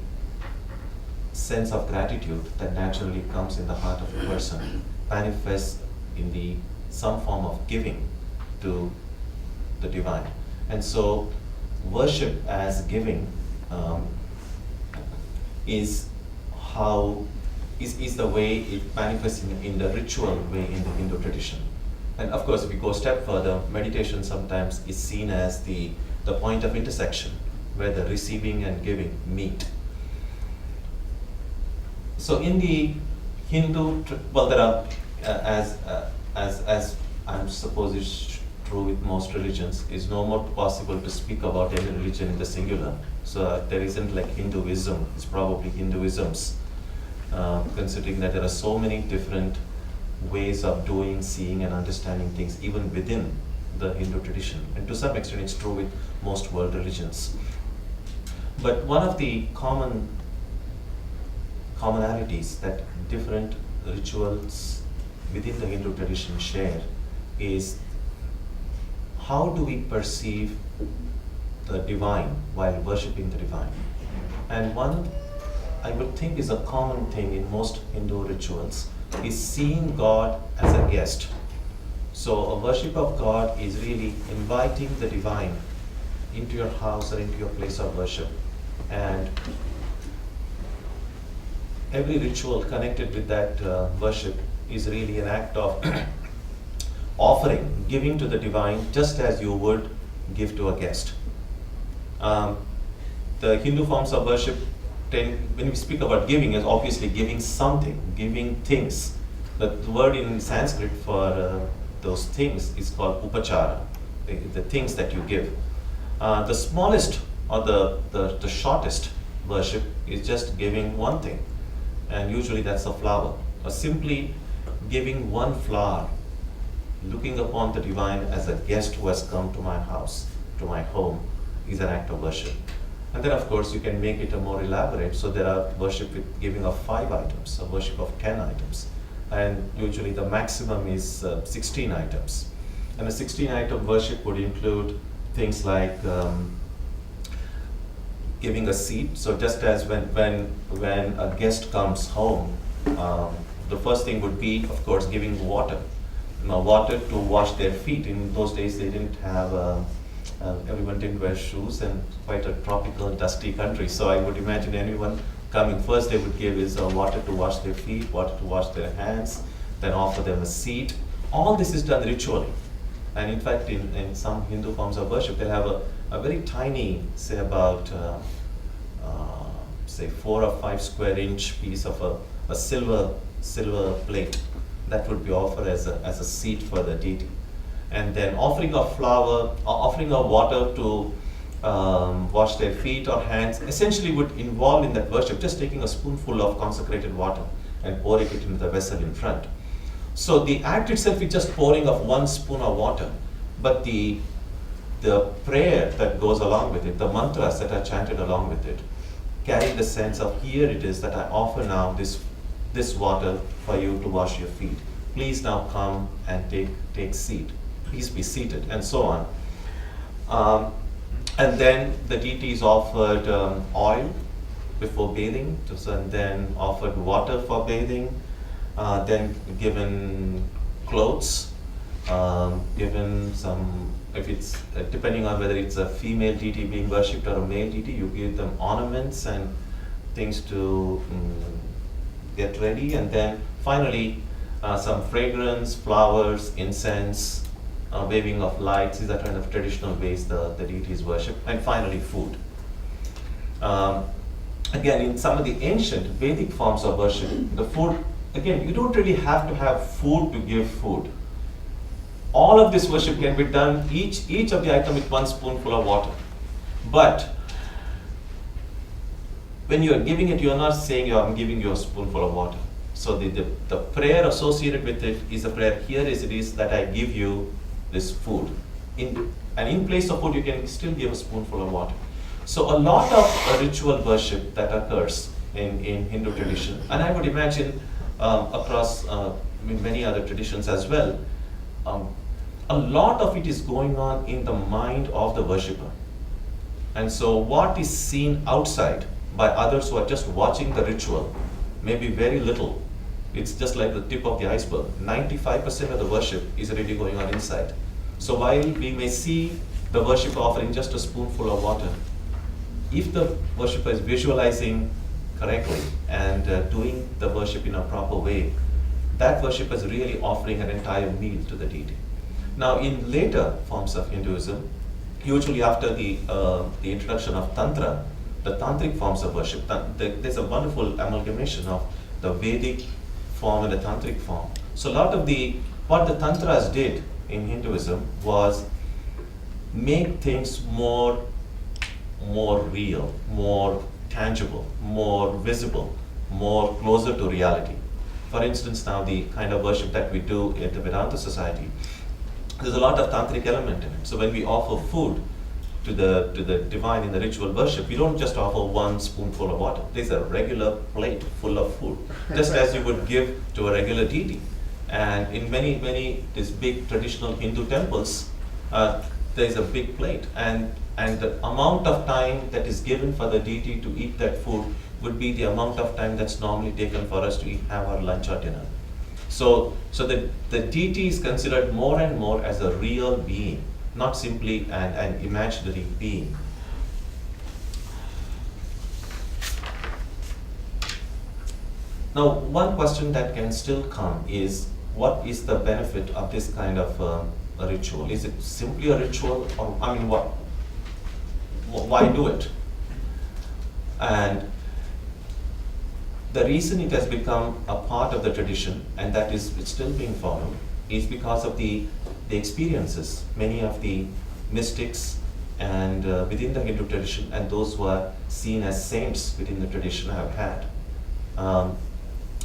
sense of gratitude that naturally comes in the heart of a person manifests in some form of giving to the divine. And so worship as giving is how is the way it manifests in the ritual way in the Hindu tradition. And of course, if we go a step further, meditation sometimes is seen as the point of intersection where the receiving and giving meet. So in the Hindu, well, there are, as I'm suppose is true with most religions, it's no more possible to speak about any religion in the singular. So there isn't like Hinduism, it's probably Hinduisms, considering that there are so many different ways of doing, seeing and understanding things even within the Hindu tradition. And to some extent it's true with most world religions. But one of the commonalities that different rituals within the Hindu tradition share is how do we perceive the divine while worshipping the divine. And one I would think is a common thing in most Hindu rituals is seeing God as a guest. So a worship of God is really inviting the divine into your house or into your place of worship. And every ritual connected with that worship is really an act of offering, giving to the divine just as you would give to a guest. The Hindu forms of worship, when we speak about giving, is obviously giving something, giving things. The word in Sanskrit for those things is called upachara, the things that you give. The smallest or the shortest worship is just giving one thing, and usually that's a flower, or simply giving one flower, looking upon the divine as a guest who has come to my house, to my home, is an act of worship. And then of course you can make it a more elaborate, so there are worship with giving of 5 items, a worship of 10 items. And usually the maximum is 16 items. And a 16-item worship would include things like giving a seat. So just as when a guest comes home, the first thing would be, of course, giving water. Water to wash their feet. In those days they didn't have, everyone didn't wear shoes, and quite a tropical, dusty country. So I would imagine anyone coming, first they would give is water to wash their feet, water to wash their hands, then offer them a seat. All this is done ritually. And in fact, in some Hindu forms of worship, they'll have a very tiny, say about, say 4 or 5 square inch piece of a silver plate that would be offered as a seat for the deity. And then offering a flower, offering a water to wash their feet or hands, essentially would involve in that worship just taking a spoonful of consecrated water and pouring it into the vessel in front. So the act itself is just pouring of 1 spoon of water, but the prayer that goes along with it, the mantras that are chanted along with it, carry the sense of, here it is that I offer now this water for you to wash your feet. Please now come and take seat. Please be seated, and so on. And then the deity is offered oil before bathing, and then offered water for bathing, then given clothes, given some, if it's depending on whether it's a female deity being worshipped or a male deity, you give them ornaments and things to get ready, and then finally some fragrance, flowers, incense, waving of lights. These are kind of traditional ways the deity is worshipped. And finally food. Again, in some of the ancient Vedic forms of worship, the food, again, you don't really have to have food to give food. All of this worship can be done, each of the item with 1 spoonful of water. But when you are giving it, you are not saying, I'm giving you a spoonful of water. So the prayer associated with it is a prayer, here as it is that I give you this food. And in place of food, you can still give a spoonful of water. So a lot of ritual worship that occurs in Hindu tradition, and I would imagine across many other traditions as well, a lot of it is going on in the mind of the worshipper. And so what is seen outside by others who are just watching the ritual may be very little. It's just like the tip of the iceberg. 95% of the worship is really going on inside. So while we may see the worshipper offering just a spoonful of water, if the worshipper is visualizing correctly and doing the worship in a proper way, that worship is really offering an entire meal to the deity. Now, in later forms of Hinduism, usually after the introduction of Tantra, the tantric forms of worship, there's a wonderful amalgamation of the Vedic form and the tantric form. So a lot of what the Tantras did in Hinduism was make things more real, more tangible, more visible, more closer to reality. For instance, now the kind of worship that we do at the Vedanta Society, there's a lot of tantric element in it. So when we offer food to the divine in the ritual worship, we don't just offer one spoonful of water. There's a regular plate full of food, just as you would give to a regular deity. And in many these big traditional Hindu temples, there's a big plate, and the amount of time that is given for the deity to eat that food would be the amount of time that's normally taken for us to have our lunch or dinner. So the deity is considered more and more as a real being, not simply an imaginary being. Now, one question that can still come is, what is the benefit of this kind of a ritual? Is it simply a ritual, or what? Why do it? And the reason it has become a part of the tradition, and that is it's still being followed, is because of the experiences many of the mystics and within the Hindu tradition, and those who are seen as saints within the tradition have had.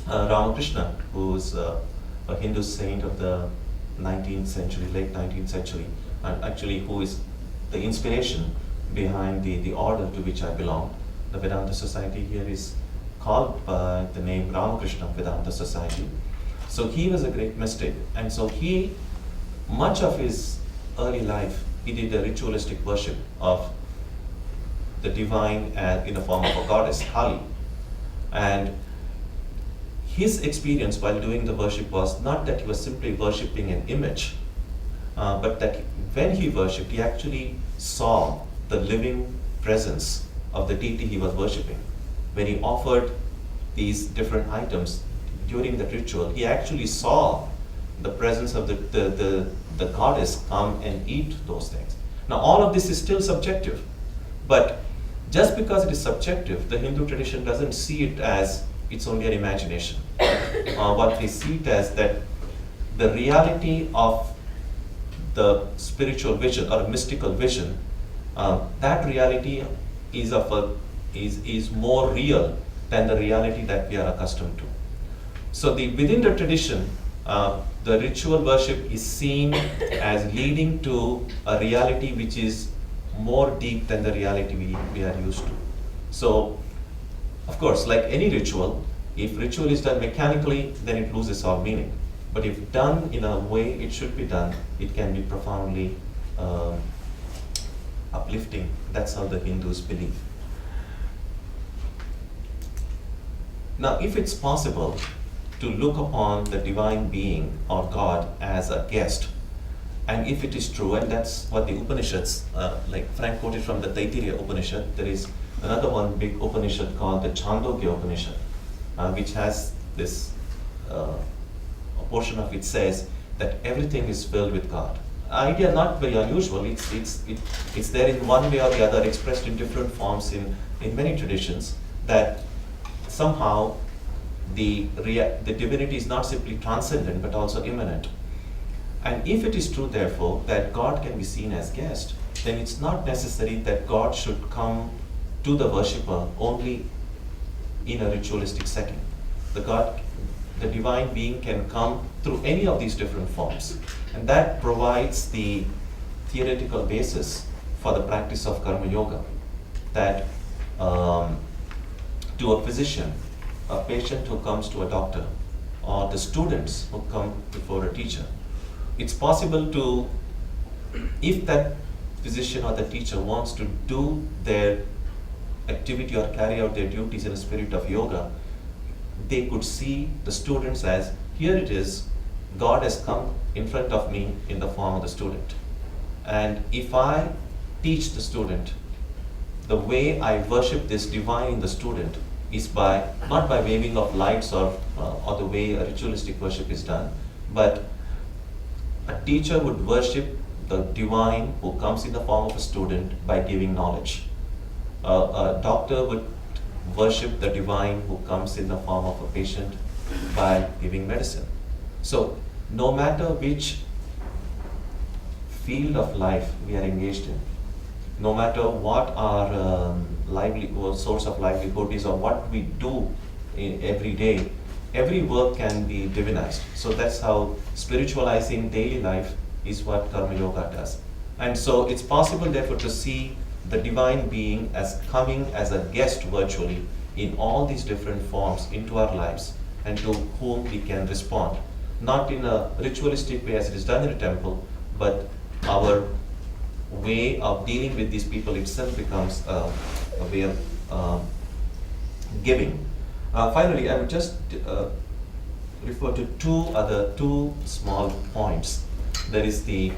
Ramakrishna, who is a Hindu saint of the 19th century, late 19th century, and actually who is the inspiration behind the order to which I belong. The Vedanta Society here is called by the name Ramakrishna Vedanta Society. So he was a great mystic, and so much of his early life, he did a ritualistic worship of the divine in the form of a goddess, Kali. And his experience while doing the worship was not that he was simply worshipping an image, but that when he worshipped, he actually saw the living presence of the deity he was worshipping. When he offered these different items during the ritual, he actually saw the presence of the goddess come and eat those things. Now, all of this is still subjective, but just because it is subjective, the Hindu tradition doesn't see it as it's only an imagination. What they see it as that the reality of the spiritual vision or mystical vision, that reality is more real than the reality that we are accustomed to. So within the tradition, the ritual worship is seen as leading to a reality which is more deep than the reality we are used to. So, of course, like any ritual, if ritual is done mechanically, then it loses all meaning. But if done in a way it should be done, it can be profoundly uplifting. That's how the Hindus believe. Now, if it's possible to look upon the divine being or God as a guest, and if it is true, and that's what the Upanishads, like Frank quoted from the Taittiriya Upanishad, there is another one big Upanishad called the Chandogya Upanishad, which has this, a portion of it says that everything is filled with God. Idea not very unusual, it's there in one way or the other, expressed in different forms in many traditions, that somehow the divinity is not simply transcendent but also immanent. And if it is true, therefore, that God can be seen as guest, then it's not necessary that God should come to the worshipper only in a ritualistic setting. The divine being can come through any of these different forms. And that provides the theoretical basis for the practice of Karma Yoga. That to a physician, a patient who comes to a doctor, or the students who come before a teacher, it's possible to, if that physician or the teacher wants to do their activity or carry out their duties in a spirit of yoga, they could see the students as, here it is, God has come in front of me in the form of the student. And if I teach the student the way I worship this divine in the student, is by not by waving of lights or the way a ritualistic worship is done, but a teacher would worship the divine who comes in the form of a student by giving knowledge. A doctor would worship the divine who comes in the form of a patient by giving medicine. So no matter which field of life we are engaged in, no matter what our source of livelihood is or what we do every day, every work can be divinized. So that's how spiritualizing daily life is what Karma Yoga does. And so it's possible therefore to see the divine being as coming as a guest virtually in all these different forms into our lives, and to whom we can respond, not in a ritualistic way as it is done in a temple, but our way of dealing with these people itself becomes a way of giving. Finally, I would just refer to two small points. There is a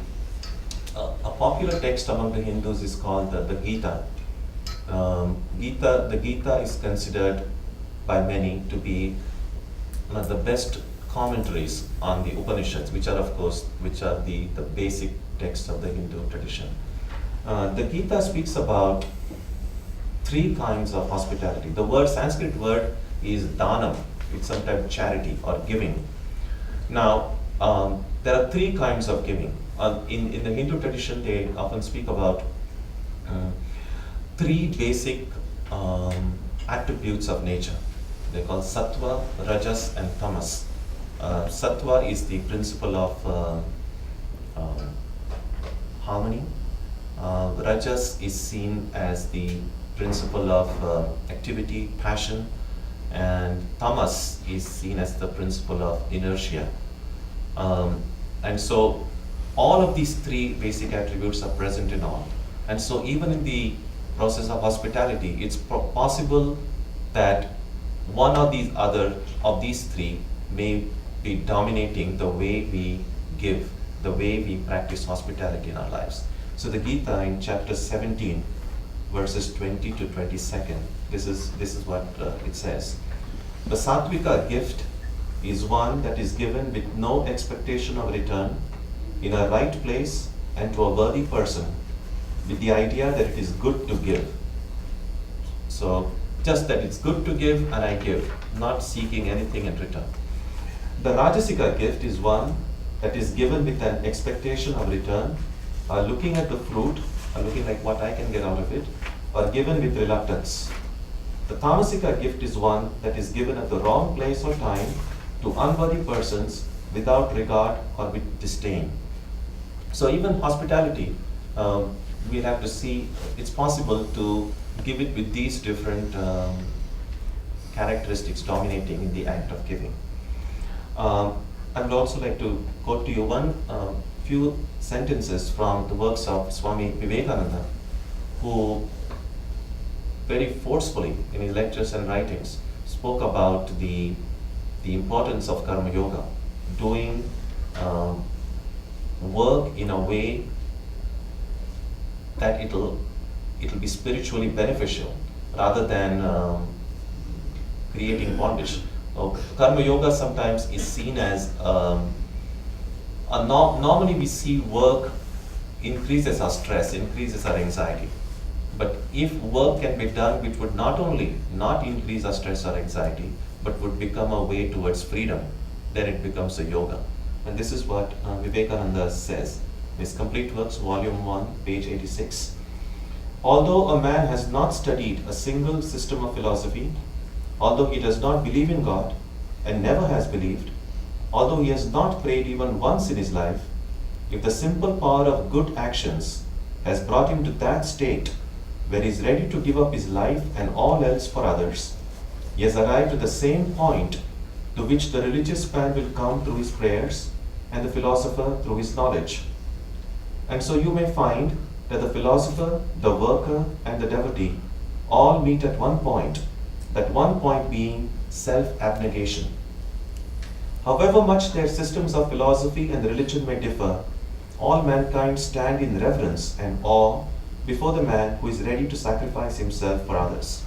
popular text among the Hindus is called the Gita. The Gita is considered by many to be one of the best commentaries on the Upanishads, which are the basic texts of the Hindu tradition. The Gita speaks about three kinds of hospitality. The Sanskrit word is dhanam, it's sometimes charity or giving. Now, there are three kinds of giving. In the Hindu tradition, they often speak about three basic attributes of nature. They call sattva, rajas, and tamas. Sattva is the principle of harmony. Rajas is seen as the principle of activity, passion, and tamas is seen as the principle of inertia. And so all of these three basic attributes are present in all. And so even in the process of hospitality, it's possible that one or the other of these three may be dominating the way we give, the way we practice hospitality in our lives. So the Gita in chapter 17, verses 20 to 22, this is what it says. The Sattvika gift is one that is given with no expectation of return, in a right place and to a worthy person, with the idea that it is good to give. So just that it's good to give and I give, not seeking anything in return. The Rajasika gift is one that is given with an expectation of return, looking at the fruit, looking like what I can get out of it, or given with reluctance. The Tamasika gift is one that is given at the wrong place or time to unworthy persons without regard or with disdain. So even hospitality, we have to see it's possible to give it with these different characteristics dominating in the act of giving. I would also like to quote to you few sentences from the works of Swami Vivekananda, who very forcefully in his lectures and writings spoke about the importance of Karma Yoga, doing work in a way that it'll be spiritually beneficial rather than creating bondage. Karma Yoga sometimes is seen as normally we see work increases our stress, increases our anxiety. But if work can be done which would not only not increase our stress or anxiety, but would become a way towards freedom, then it becomes a yoga. And this is what Vivekananda says in his Complete Works, Volume 1, page 86. Although a man has not studied a single system of philosophy, although he does not believe in God and never has believed, although he has not prayed even once in his life, if the simple power of good actions has brought him to that state where he is ready to give up his life and all else for others, he has arrived at the same point to which the religious man will come through his prayers and the philosopher through his knowledge. And so you may find that the philosopher, the worker, and the devotee all meet at one point, that one point being self-abnegation. However much their systems of philosophy and religion may differ, all mankind stand in reverence and awe before the man who is ready to sacrifice himself for others.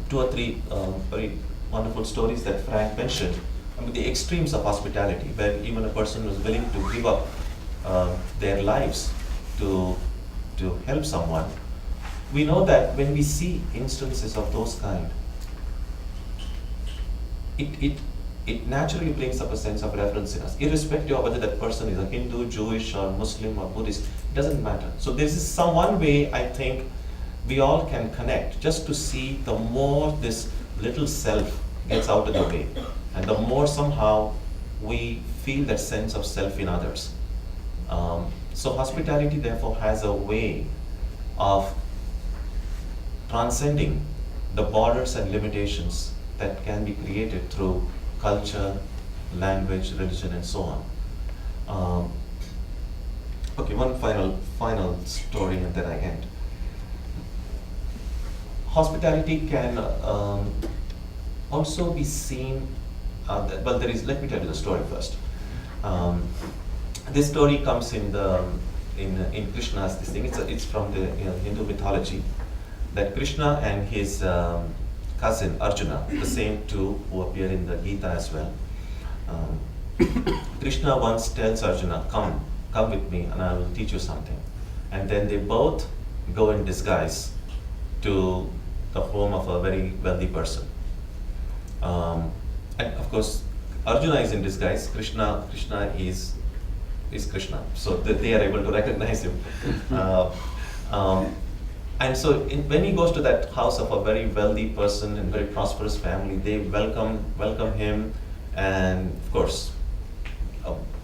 two or three very wonderful stories that Frank mentioned. I mean, the extremes of hospitality, where even a person was willing to give up their lives to help someone. We know that when we see instances of those kind, it naturally brings up a sense of reverence in us, irrespective of whether that person is a Hindu, Jewish, or Muslim, or Buddhist. It doesn't matter. So this is some one way I think we all can connect, just to see the more this little self gets out of the way, and the more somehow we feel that sense of self in others. So hospitality therefore has a way of transcending the borders and limitations that can be created through culture, language, religion, and so on. Okay, one final story and then I end. Hospitality can also be seen, well, let me tell you the story first. This story comes in Krishna's this thing. It's from the Hindu mythology, that Krishna and his cousin Arjuna, the same two who appear in the Gita as well. Krishna once tells Arjuna, come with me and I will teach you something. And then they both go in disguise to the home of a very wealthy person. And of course, Arjuna is in disguise. Krishna is Krishna, so they are able to recognize him. And so when he goes to that house of a very wealthy person and very prosperous family, they welcome him, and of course,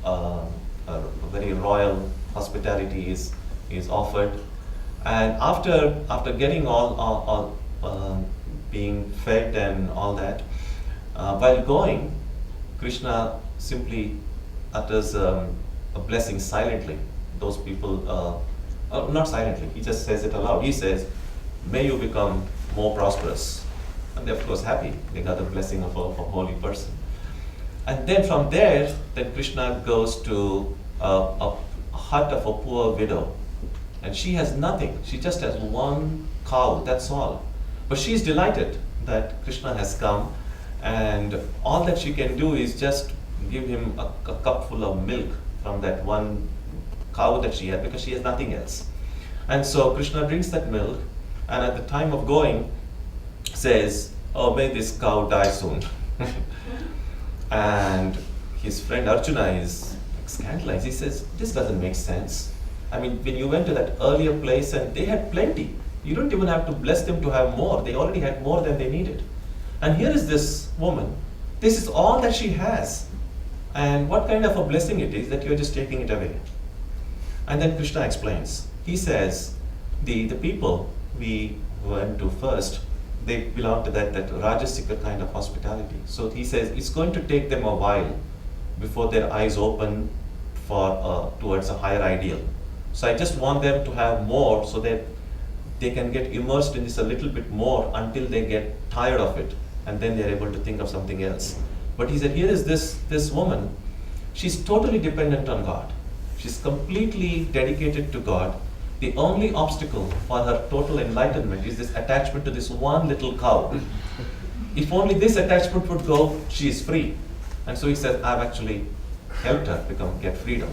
a very royal hospitality is offered. And after getting all being fed and all that, while going, Krishna simply utters a blessing silently. Those people. Not silently, he just says it aloud. He says, may you become more prosperous. And they're of course happy. They got the blessing of a holy person. And then from there, then Krishna goes to a hut of a poor widow. And she has nothing. She just has one cow, that's all. But she's delighted that Krishna has come, and all that she can do is just give him a cup full of milk from that one cow that she had, because she has nothing else. And so Krishna drinks that milk, and at the time of going says, oh, may this cow die soon. And his friend Arjuna is scandalized. He says, this doesn't make sense. I mean, when you went to that earlier place and they had plenty, you don't even have to bless them to have more. They already had more than they needed. And here is this woman. This is all that she has. And what kind of a blessing it is that you're just taking it away. And then Krishna explains. He says, the people we went to first, they belong to that Rajasika kind of hospitality. So he says it's going to take them a while before their eyes open towards a higher ideal. So I just want them to have more so that they can get immersed in this a little bit more until they get tired of it, and then they're able to think of something else. But he said, here is this woman, she's totally dependent on God. She's completely dedicated to God. The only obstacle for her total enlightenment is this attachment to this one little cow. If only this attachment would go, she is free. And so he said, I've actually helped her get freedom.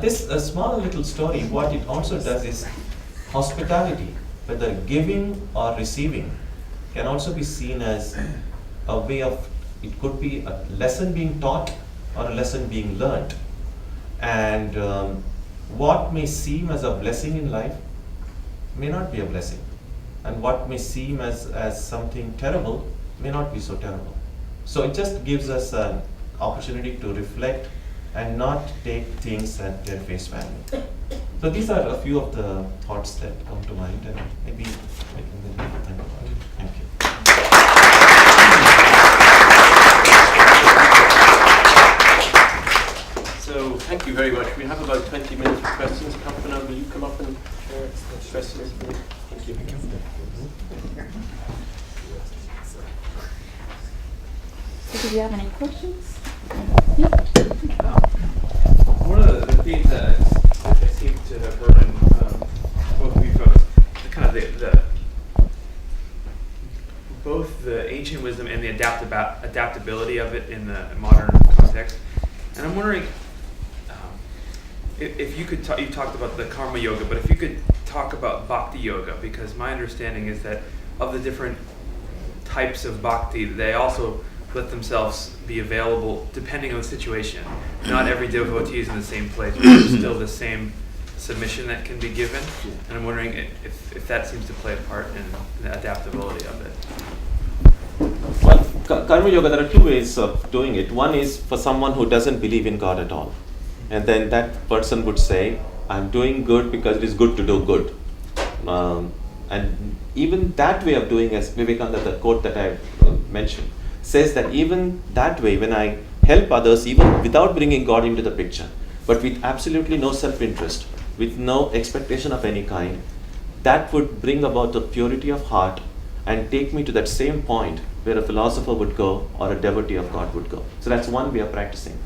This small little story, what it also does is hospitality, whether giving or receiving, can also be seen as a way of, it could be a lesson being taught or a lesson being learned. And what may seem as a blessing in life may not be a blessing. And what may seem as something terrible may not be so terrible. So it just gives us an opportunity to reflect and not take things at their face value. So these are a few of the thoughts that come to mind, and maybe we can then think about it. Thank you. So thank you very much. We have about 20 minutes for questions. Kalpana, will you come up and share questions? Thank you. So do you have any questions? One of the themes that I seem to have heard in both of you folks, kind of the both the ancient wisdom and the adaptability of it in the modern context. And I'm wondering if you could you talked about the karma yoga, but if you could talk about bhakti yoga, because my understanding is that of the different types of bhakti, they also let themselves be available depending on the situation. Not every devotee is in the same place, but there's still the same submission that can be given. And I'm wondering if that seems to play a part in the adaptability of it. Well, karma yoga, there are two ways of doing it. One is for someone who doesn't believe in God at all. And then that person would say, I'm doing good because it is good to do good. And even that way of doing, as Vivekananda, the quote that I mentioned, says that even that way, when I help others, even without bringing God into the picture, but with absolutely no self-interest, with no expectation of any kind, that would bring about the purity of heart and take me to that same point where a philosopher would go or a devotee of God would go. So that's one way of practicing.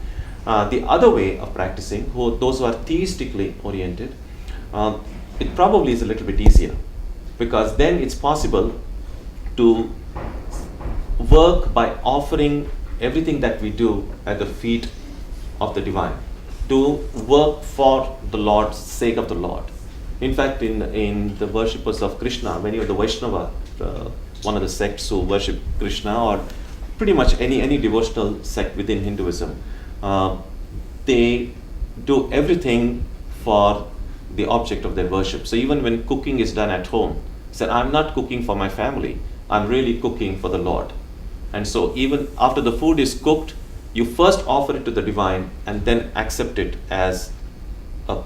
The other way of practicing, those who are theistically oriented, it probably is a little bit easier, because then it's possible to work by offering everything that we do at the feet of the divine, to work for the Lord's sake of the Lord. In fact, in the worshippers of Krishna, many of the Vaishnava, one of the sects who worship Krishna, or pretty much any devotional sect within Hinduism, they do everything for the object of their worship. So even when cooking is done at home, say, I'm not cooking for my family, I'm really cooking for the Lord. And so even after the food is cooked, you first offer it to the divine and then accept it as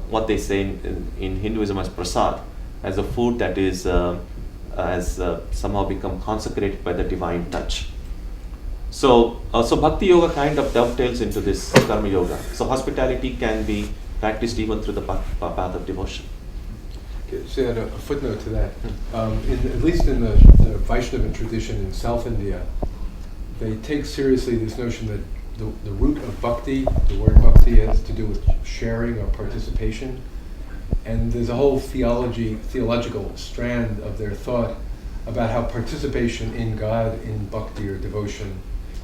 what they say in Hinduism as prasad, as a food that is somehow become consecrated by the divine touch. So Bhakti Yoga kind of dovetails into this Karma Yoga. So hospitality can be practiced even through the path of devotion. So add a footnote to that. At least in the Vaishnava tradition in South India, they take seriously this notion that the root of bhakti, the word bhakti, has to do with sharing or participation. And there's a whole theological strand of their thought about how participation in God, in bhakti or devotion,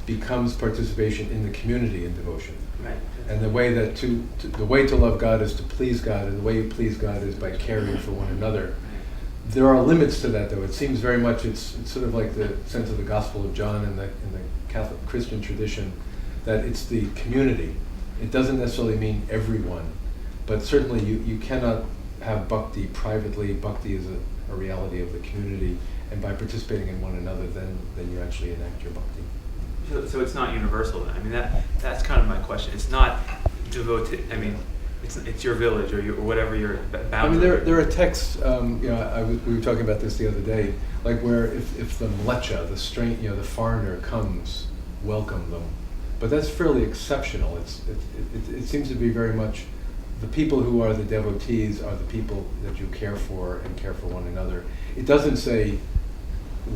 becomes participation in the community in devotion. Right. And the way that the way to love God is to please God, and the way you please God is by caring for one another. There are limits to that, though. It seems very much it's sort of like the sense of the Gospel of John in the Catholic Christian tradition, that it's the community. It doesn't necessarily mean everyone, but certainly you cannot have bhakti privately. Bhakti is a reality of the community, and by participating in one another, then you actually enact your bhakti. So it's not universal then. I mean, that's kind of my question. It's not devoted. I mean, it's your village or whatever your boundary. I mean, there are texts. We were talking about this the other day, like where if the mlecha, the strain, the foreigner comes, welcome them. But that's fairly exceptional. It seems to be very much the people who are the devotees are the people that you care for and care for one another. It doesn't say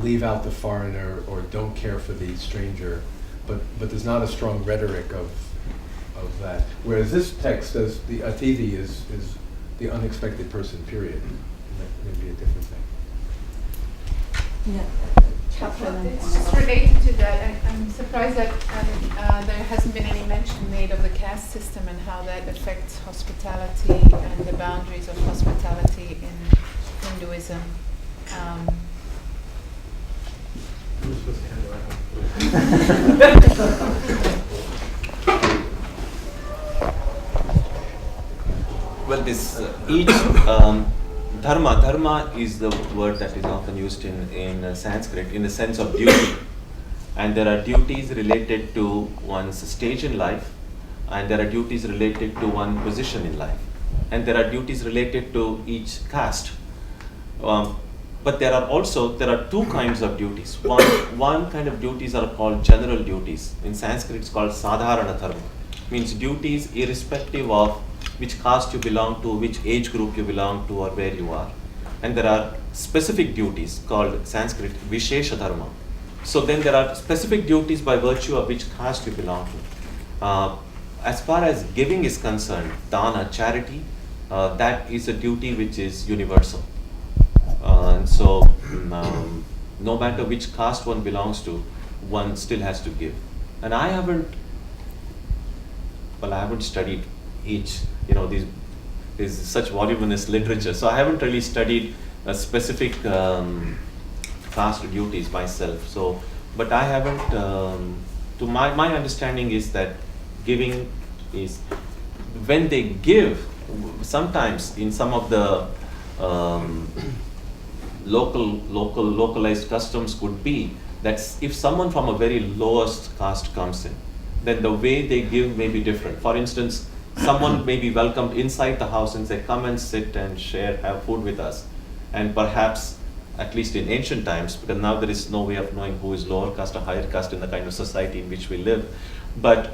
leave out the foreigner or don't care for the stranger, but there's not a strong rhetoric of that. Whereas this text says the atithi is the unexpected person, period. And that may be a different thing. Yeah. It's just related to that. I'm surprised that there hasn't been any mention made of the caste system and how that affects hospitality and the boundaries of hospitality in Hinduism. Well, this each dharma is the word that is often used in Sanskrit in the sense of duty, and there are duties related to one's stage in life, and there are duties related to one position in life, and there are duties related to each caste. But there are two kinds of duties. One kind of duties are called general duties. In Sanskrit, it's called sadharana dharma. Means duties irrespective of which caste you belong to, which age group you belong to, or where you are. And there are specific duties called Sanskrit vishesha dharma. So then there are specific duties by virtue of which caste you belong to. As far as giving is concerned, dana, charity, that is a duty which is universal. And so no matter which caste one belongs to, one still has to give. And I haven't studied each, there's such voluminous literature, so I haven't really studied a specific caste duties myself. So, but I haven't, to my understanding is that giving is, when they give, sometimes in some of the localized customs could be that if someone from a very lowest caste comes in, then the way they give may be different. For instance, someone may be welcomed inside the house and say, come and sit and share, have food with us. And perhaps, at least in ancient times, because now there is no way of knowing who is lower caste or higher caste in the kind of society in which we live. But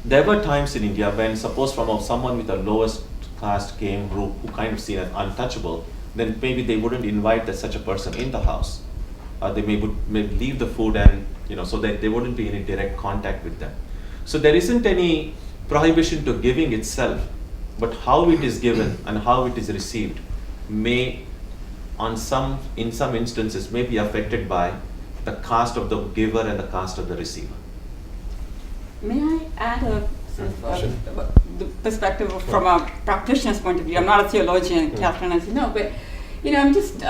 there were times in India when, suppose from someone with the lowest caste came who kind of seen as untouchable, then maybe they wouldn't invite such a person in the house. They may leave the food and, so that they wouldn't be in direct contact with them. So there isn't any prohibition to giving itself, but how it is given and how it is received may, in some instances, may be affected by the caste of the giver and the caste of the receiver. May I add a sort of the perspective from a practitioner's point of view? I'm not a theologian, Catherine, as you know, but I'm just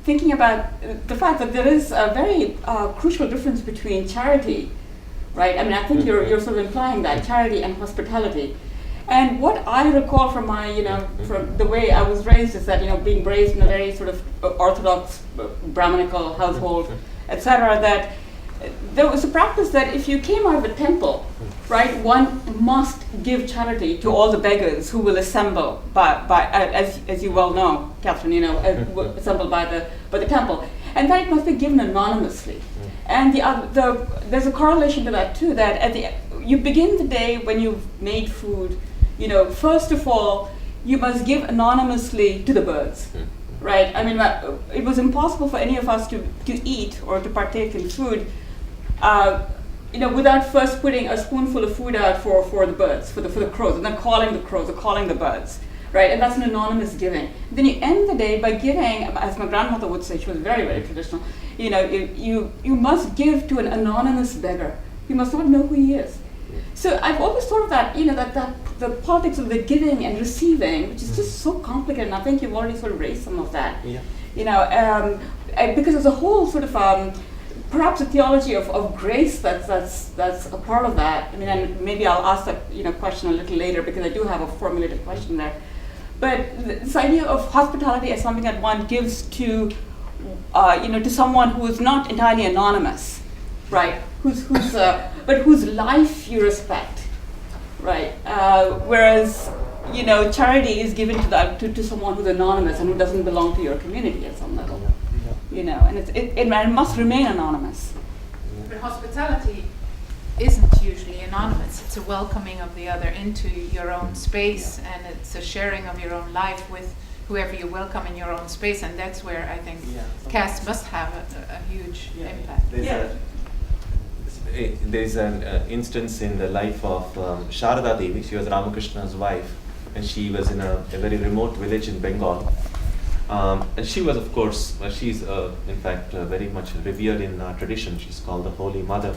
thinking about the fact that there is a very crucial difference between charity, right? I mean, I think you're sort of implying that charity and hospitality. And what I recall from my, from the way I was raised is that, being raised in a very sort of orthodox Brahminical household, etc., that there was a practice that if you came out of a temple, right, one must give charity to all the beggars who will assemble as you well know, Catherine, assemble by the temple, and that it must be given anonymously. And there's a correlation to that too. That you begin the day when you've made food, first of all, you must give anonymously to the birds, right? I mean, it was impossible for any of us to eat or to partake in food, without first putting a spoonful of food out for the birds, for the crows, and then calling the crows or calling the birds, right? And that's an anonymous giving. Then you end the day by giving, as my grandmother would say, she was very, very traditional, you must give to an anonymous beggar. You must not know who he is. So I've always thought of that, that the politics of the giving and receiving, which is just so complicated, and I think you've already sort of raised some of that. Yeah. Because there's a whole sort of perhaps a theology of grace that's a part of that. I mean, and maybe I'll ask that question a little later because I do have a formulated question there. But this idea of hospitality as something that one gives to someone who is not entirely anonymous, right? But whose life you respect, right? Whereas charity is given to someone who's anonymous and who doesn't belong to your community at some level. And it must remain anonymous. But hospitality isn't usually anonymous. It's a welcoming of the other into your own space, and it's a sharing of your own life with whoever you welcome in your own space, and that's where I think caste must have a huge impact. There's an instance in the life of Sharada Devi. She was Ramakrishna's wife, and she was in a very remote village in Bengal. And she was, of course, she's in fact very much revered in our tradition. She's called the Holy Mother.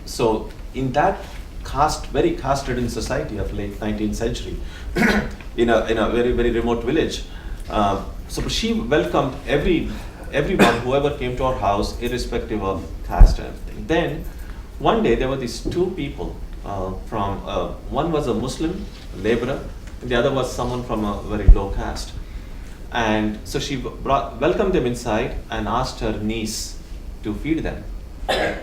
So in that very caste-ridden society of late 19th century, in a very, very remote village, so she welcomed everyone, whoever came to our house, irrespective of caste and everything. Then one day there were these two people from one was a Muslim laborer, the other was someone from a very low caste. And so she welcomed them inside and asked her niece to feed them.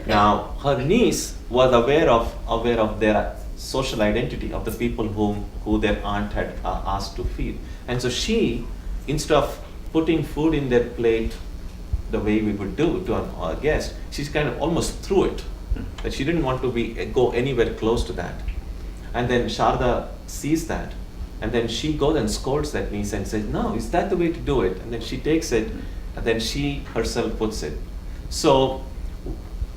Now, her niece was aware of their social identity, of the people who their aunt had asked to feed. And so she, instead of putting food in their plate the way we would do to a guest, she's kind of almost threw it. That she didn't want to go anywhere close to that. And then Sharda sees that. And then she goes and scolds that niece and says, no, is that the way to do it? And then she takes it, and then she herself puts it. So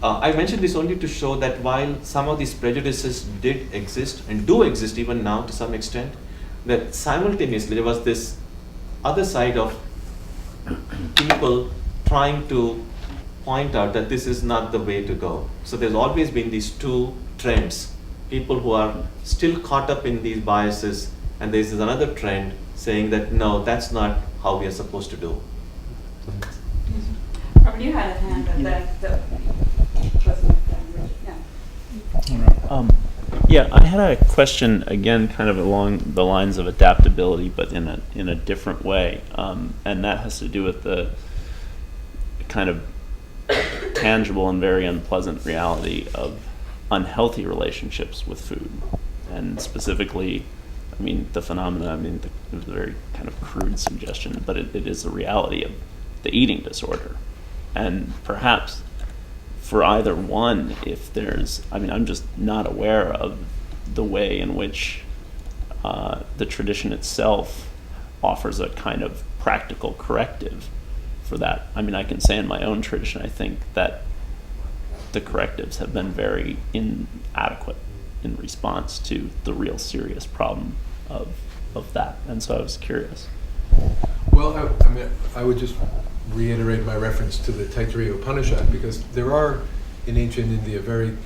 I mentioned this only to show that while some of these prejudices did exist and do exist even now to some extent, that simultaneously there was this other side of people trying to point out that this is not the way to go. So there's always been these two trends. People who are still caught up in these biases, and there's another trend saying that no, that's not how we are supposed to do. Robert, you had a hand and then the President, yeah. Yeah, I had a question again, kind of along the lines of adaptability, but in a different way, and that has to do with the kind of tangible and very unpleasant reality of unhealthy relationships with food, and specifically, I mean, the phenomena. I mean, it was a very kind of crude suggestion, but it is a reality of the eating disorder, and perhaps for either one, if there's, I mean, I'm just not aware of the way in which the tradition itself offers a kind of practical corrective for that. I mean, I can say in my own tradition, I think that the correctives have been very inadequate in response to the real serious problem of that. And so I was curious. Well, I mean, I would just reiterate my reference to the Taittiriya Upanishad, because there are in ancient India very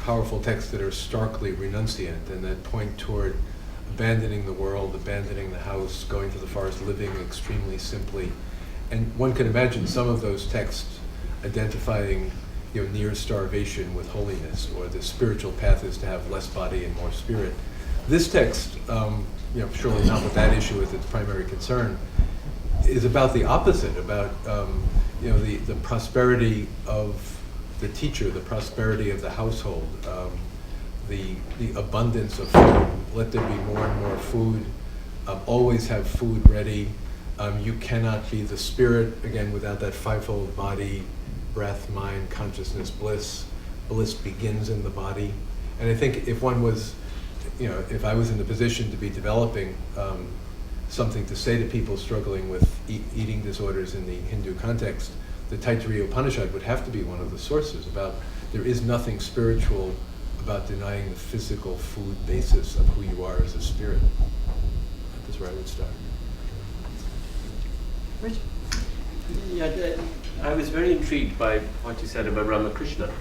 powerful texts that are starkly renunciant and that point toward abandoning the world, abandoning the house, going to the forest, living extremely simply. And one can imagine some of those texts identifying, near starvation with holiness, or the spiritual path is to have less body and more spirit. This text, surely not with that issue as its primary concern, is about the opposite, about the prosperity of the teacher, the prosperity of the household, the abundance of food. Let there be more and more food. Always have food ready. You cannot be the spirit, again, without that fivefold body, breath, mind, consciousness, bliss. Bliss begins in the body. And I think if one was, if I was in the position to be developing something to say to people struggling with eating disorders in the Hindu context, the Taittiriya Upanishad would have to be one of the sources about there is nothing spiritual about denying the physical food basis of who you are as a spirit. That's where I would start. Rich? Yeah, I was very intrigued by what you said about Ramakrishna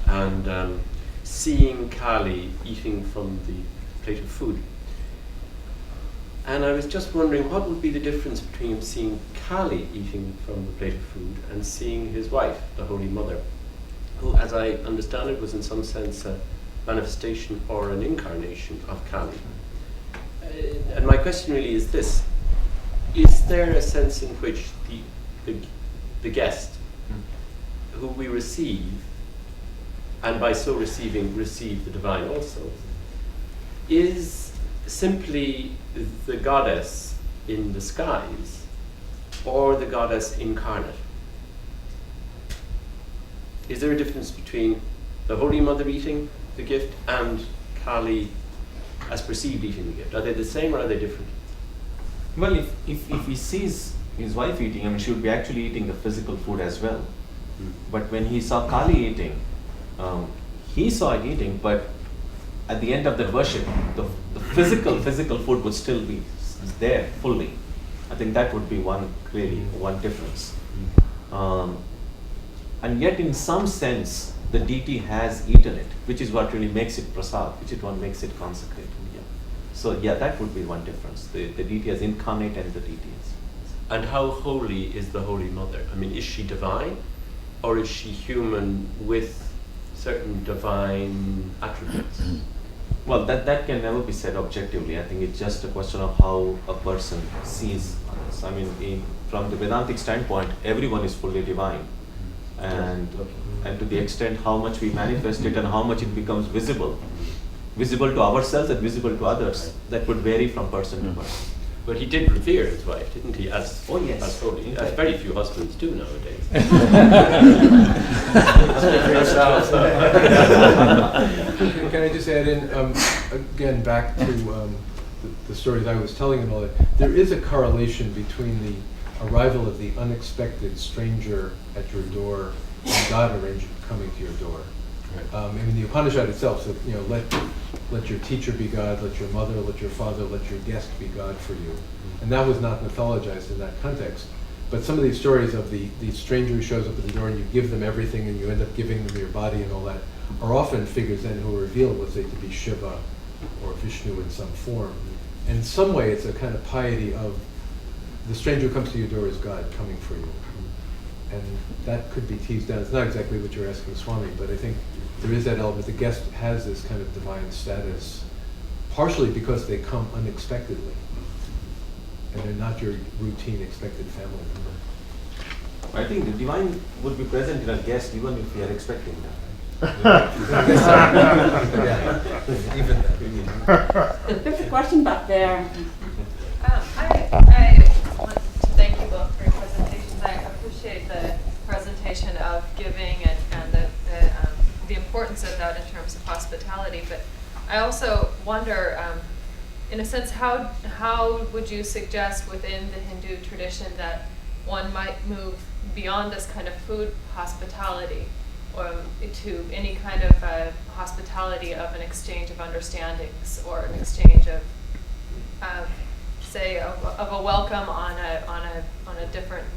and seeing Kali eating from the plate of food. And I was just wondering what would be the difference between seeing Kali eating from the plate of food and seeing his wife, the Holy Mother, who, as I understand it, was in some sense a manifestation or an incarnation of Kali. And my question really is this: is there a sense in which the guest who we receive, and by so receiving receive the divine also, is simply the goddess in disguise or the goddess incarnate? Is there a difference between the Holy Mother eating the gift and Kali as perceived eating the gift? Are they the same or are they different? Well, if he sees his wife eating, I mean, she would be actually eating the physical food as well. But when he saw Kali eating, he saw it eating, but at the end of the worship, the physical food would still be there fully. I think that would be one difference. And yet, in some sense, the deity has eaten it, which is what really makes it prasad, which is what makes it consecrated. Yeah. So yeah, that would be one difference. The deity is incarnate and the deity is. And how holy is the Holy Mother? I mean, is she divine or is she human with certain divine attributes? Well, that can never be said objectively. I think it's just a question of how a person sees others. I mean, from the Vedantic standpoint, everyone is fully divine. And to the extent how much we manifest it and how much it becomes visible to ourselves and visible to others, that would vary from person to person. But he did revere his wife, didn't he? As holy. As very few husbands do nowadays. Can I just add in, again, back to the stories I was telling and all that, there is a correlation between the arrival of the unexpected stranger at your door and God coming to your door. I mean, the Upanishad itself said, let your teacher be God, let your mother, let your father, let your guest be God for you. And that was not mythologized in that context. But some of these stories of the stranger who shows up at the door and you give them everything and you end up giving them your body and all that are often figures then who are revealed, let's say, to be Shiva or Vishnu in some form. And in some way it's a kind of piety of the stranger who comes to your door is God coming for you. And that could be teased down. It's not exactly what you're asking Swami, but I think there is that element. The guest has this kind of divine status, partially because they come unexpectedly. And they're not your routine expected family member. I think the divine would be present in a guest even if we are expecting that. Yeah, even that. There's a question back there. I want to thank you both for your presentations. I appreciate the presentation of giving and the importance of that in terms of hospitality. But I also wonder, in a sense, how would you suggest within the Hindu tradition that one might move beyond this kind of food hospitality to any kind of hospitality of an exchange of understandings or an exchange of say of a welcome on a different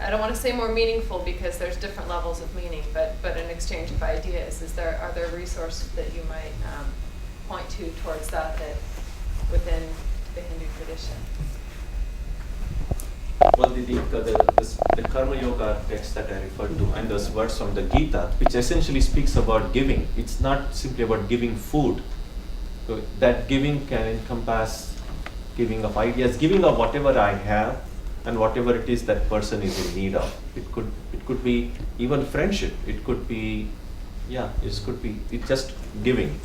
I don't want to say more meaningful because there's different levels of meaning, but an exchange of ideas. Are there resources that you might point to towards that within the Hindu tradition? Well, the Karma Yoga text that I referred to and those words from the Gita, which essentially speaks about giving. It's not simply about giving food. So that giving can encompass giving of ideas, giving of whatever I have and whatever it is that person is in need of. It could be even friendship. It could be, it's just giving.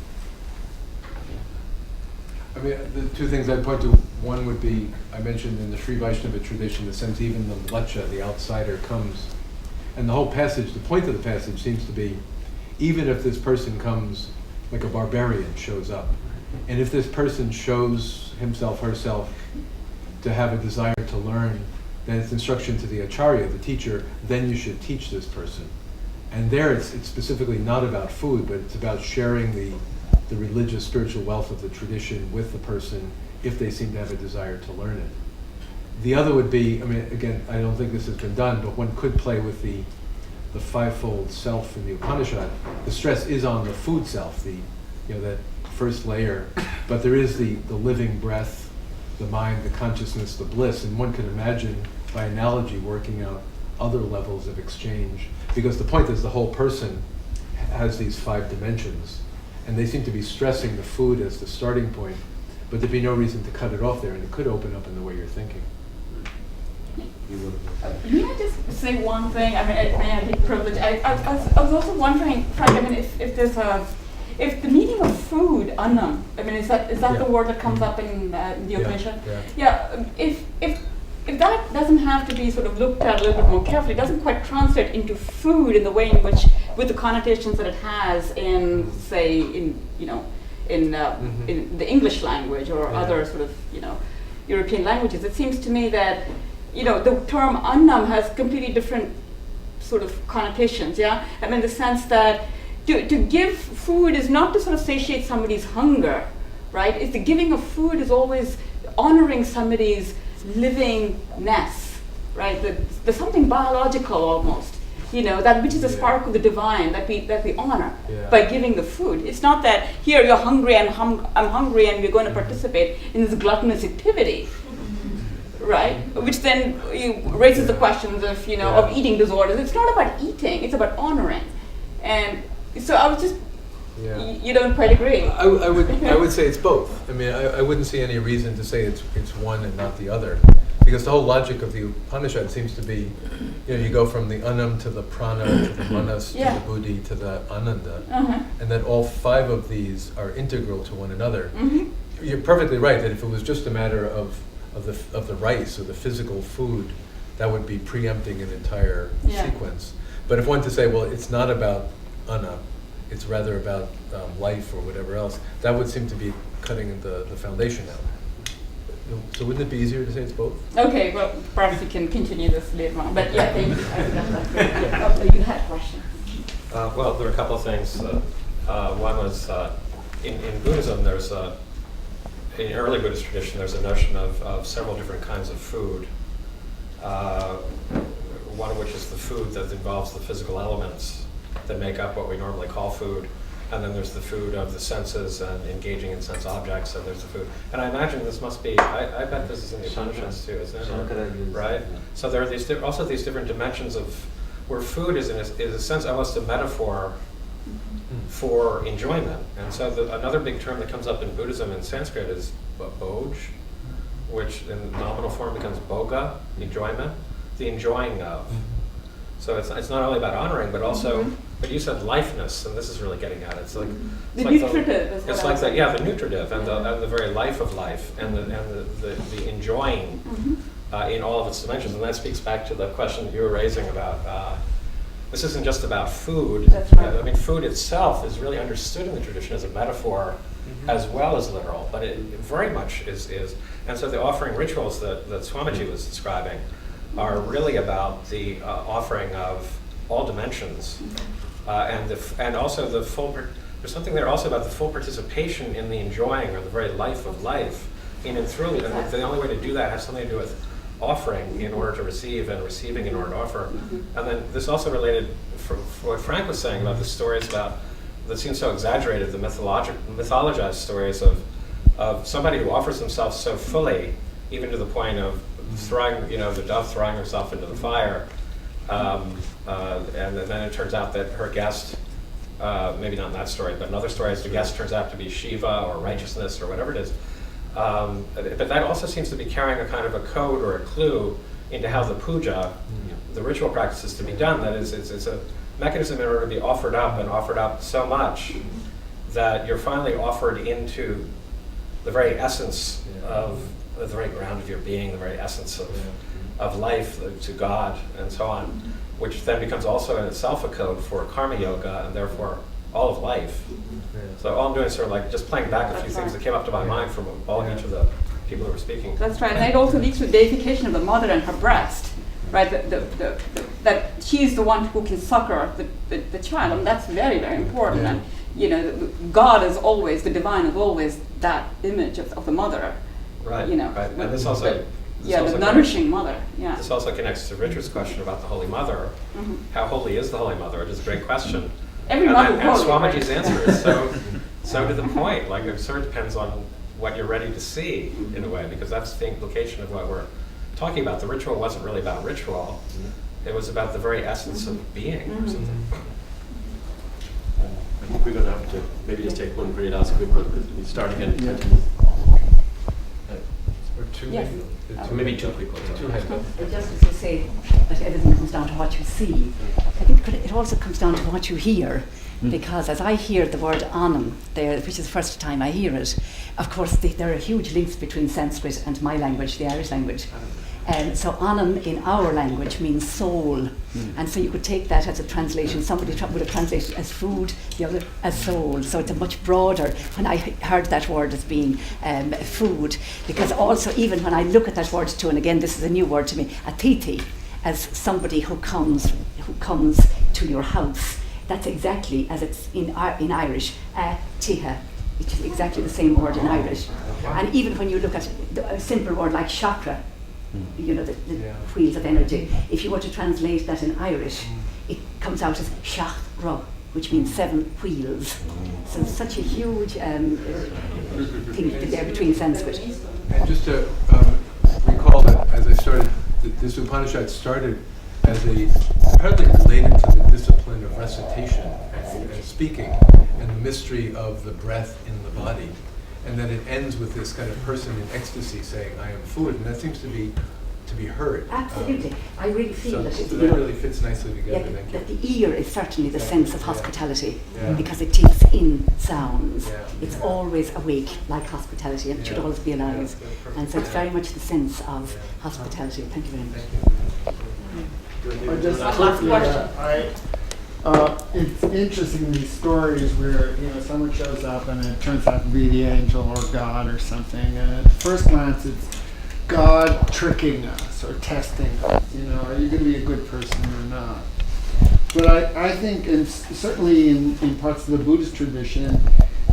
I mean, the two things I'd point to, one would be, I mentioned in the Sri Vaishnava tradition, the sense even the mlacha, the outsider, comes. And the whole passage, the point of the passage seems to be, even if this person comes like a barbarian shows up, and if this person shows himself, herself, to have a desire to learn, then it's instruction to the acharya, the teacher, then you should teach this person. And there it's specifically not about food, but it's about sharing the religious, spiritual wealth of the tradition with the person if they seem to have a desire to learn it. The other would be, I mean, again, I don't think this has been done, but one could play with the fivefold self in the Upanishad. The stress is on the food self, that first layer, but there is the living breath, the mind, the consciousness, the bliss, and one can imagine, by analogy, working out other levels of exchange, because the point is the whole person has these 5 dimensions, and they seem to be stressing the food as the starting point, but there'd be no reason to cut it off there, and it could open up in the way you're thinking. May I just say one thing? I mean, may I be privileged? I was also wondering, Frank, I mean, if the meaning of food, annam, I mean, is that the word that comes up in the Upanishad? Yeah. If that doesn't have to be sort of looked at a little bit more carefully, it doesn't quite translate into food in the way in which, with the connotations that it has in, say, in the English language or other sort of, European languages. It seems to me that, the term annam has completely different sort of connotations, I mean, the sense that to give food is not to sort of satiate somebody's hunger, right? It's the giving of food is always honoring somebody's livingness, right? There's something biological almost, that which is a spark of the divine that we honor by giving the food. It's not that here you're hungry and I'm hungry and we're going to participate in this gluttonous activity, right? Which then raises the questions of of eating disorders. It's not about eating; it's about honoring. And so I was just. You don't quite agree. I would say it's both. I mean, I wouldn't see any reason to say it's one and not the other, because the whole logic of the Upanishad seems to be, you go from the annam to the prana to the manas to the buddhi to the ananda, and that all 5 of these are integral to one another. You're perfectly right that if it was just a matter of the rice or the physical food, that would be preempting an entire sequence. But if one to say, well, it's not about anna, it's rather about life or whatever else, that would seem to be cutting the foundation out. So wouldn't it be easier to say it's both? Okay, well, perhaps we can continue this later on. But thank you. You had a question. Well, there are a couple of things. One was, in Buddhism, there's in early Buddhist tradition, there's a notion of several different kinds of food. one of which is the food that involves the physical elements that make up what we normally call food. And then there's the food of the senses and engaging in sense objects, and there's the food. And I imagine this must be, I bet this is in the Upanishads too, isn't it? Right? So there are these also these different dimensions of where food is in a sense almost a metaphor for enjoyment. And so another big term that comes up in Buddhism in Sanskrit is boj, which in nominal form becomes boga, enjoyment, the enjoying of. So it's not only about honoring, but also, but you said lifeness, and this is really getting at it. It's like The nutritive is what it's I like was the nutritive and the very life of life and the enjoying in all of its dimensions. And that speaks back to the question that you were raising about this isn't just about food. That's right. I mean, food itself is really understood in the tradition as a metaphor as well as literal, but it very much is. And so the offering rituals that Swamiji was describing are really about the offering of all dimensions, and also the full. There's something there also about the full participation in the enjoying or the very life of life, in and through it. And the only way to do that has something to do with offering in order to receive and receiving in order to offer. And then this also related for what Frank was saying about the stories about that seem so exaggerated, the mythologized stories of somebody who offers themselves so fully, even to the point of throwing, the dove throwing herself into the fire, and then it turns out that her guest, maybe not in that story, but in other stories, the guest turns out to be Shiva or righteousness or whatever it is. But that also seems to be carrying a kind of a code or a clue into how the puja, the ritual practice, is to be done. That is, it's a mechanism in order to be offered up and offered up so much that you're finally offered into the very essence of the very ground of your being, the very essence of life, to God, and so on, which then becomes also in itself a code for karma yoga and therefore all of life. So all I'm doing is sort of like just playing back a few things that came up to my mind from each of the people who were speaking. That's right, and it also leads to deification of the mother and her breast, right? That she's the one who can succor the child, and that's very, very important. And God is always, the divine is always that image of the mother. Right. Right. And this the also nourishing mother. Yeah. This also connects to Richard's question about the Holy Mother. How holy is the Holy Mother? It is a great question. Every mother and holy, Swamiji's right? answer is so to the point. Like it sort of depends on what you're ready to see in a way, because that's the implication of what we're talking about. The ritual wasn't really about ritual. It was about the very essence of being or something. I think we're going to have to maybe just take one very last quick one because we start again in 20 minutes. Or two, Yes. Maybe two quick ones. But just as you say that everything comes down to what you see, I think it also comes down to what you hear. Because as I hear the word Anam there, which is the first time I hear it, of course there are huge links between Sanskrit and my language, the Irish language. So Anam in our language means soul. And so you could take that as a translation. Somebody would have translated as food, the other as soul. So it's a much broader, when I heard that word as being food, because also even when I look at that word too, and again this is a new word to me, atiti, as somebody who comes to your house. That's exactly as it's in Irish, tiha, which is exactly the same word in Irish. And even when you look at a simple word like chakra, the wheels of energy, if you were to translate that in Irish, it comes out as shachra, which means 7 wheels. So it's such a huge thing there between Sanskrit. And just to recall that as I started, this Upanishad started as partly related to the discipline of recitation and speaking and the mystery of the breath in the body. And then it ends with this kind of person in ecstasy saying, I am food, and that seems to be heard. Absolutely. I really feel that so that really fits nicely together. Thank you. That the ear is certainly the sense of hospitality, because it takes in sounds. It's always awake, like hospitality, and it should always be alive. And so it's very much the sense of hospitality. Thank you very much. Just quickly, it's interesting, these stories where someone shows up and it turns out to be the angel or God or something, and at first glance it's God tricking us or testing us. Are you going to be a good person or not? But I think, and certainly in parts of the Buddhist tradition,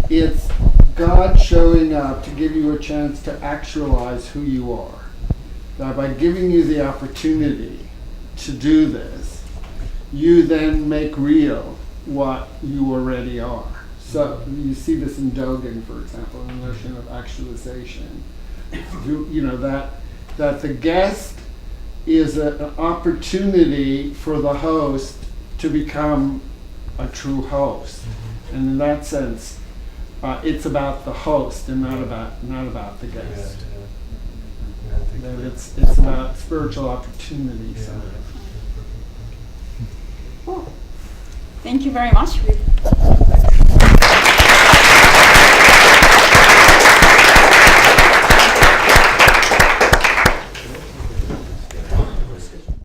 it's God showing up to give you a chance to actualize who you are. that by giving you the opportunity to do this, you then make real what you already are. So you see this in Dogen, for example, in the notion of actualization. You know, that the guest is an opportunity for the host to become a true host. And in that sense, it's about the host and not about the guest. That it's about spiritual opportunity. So. Thank you very much.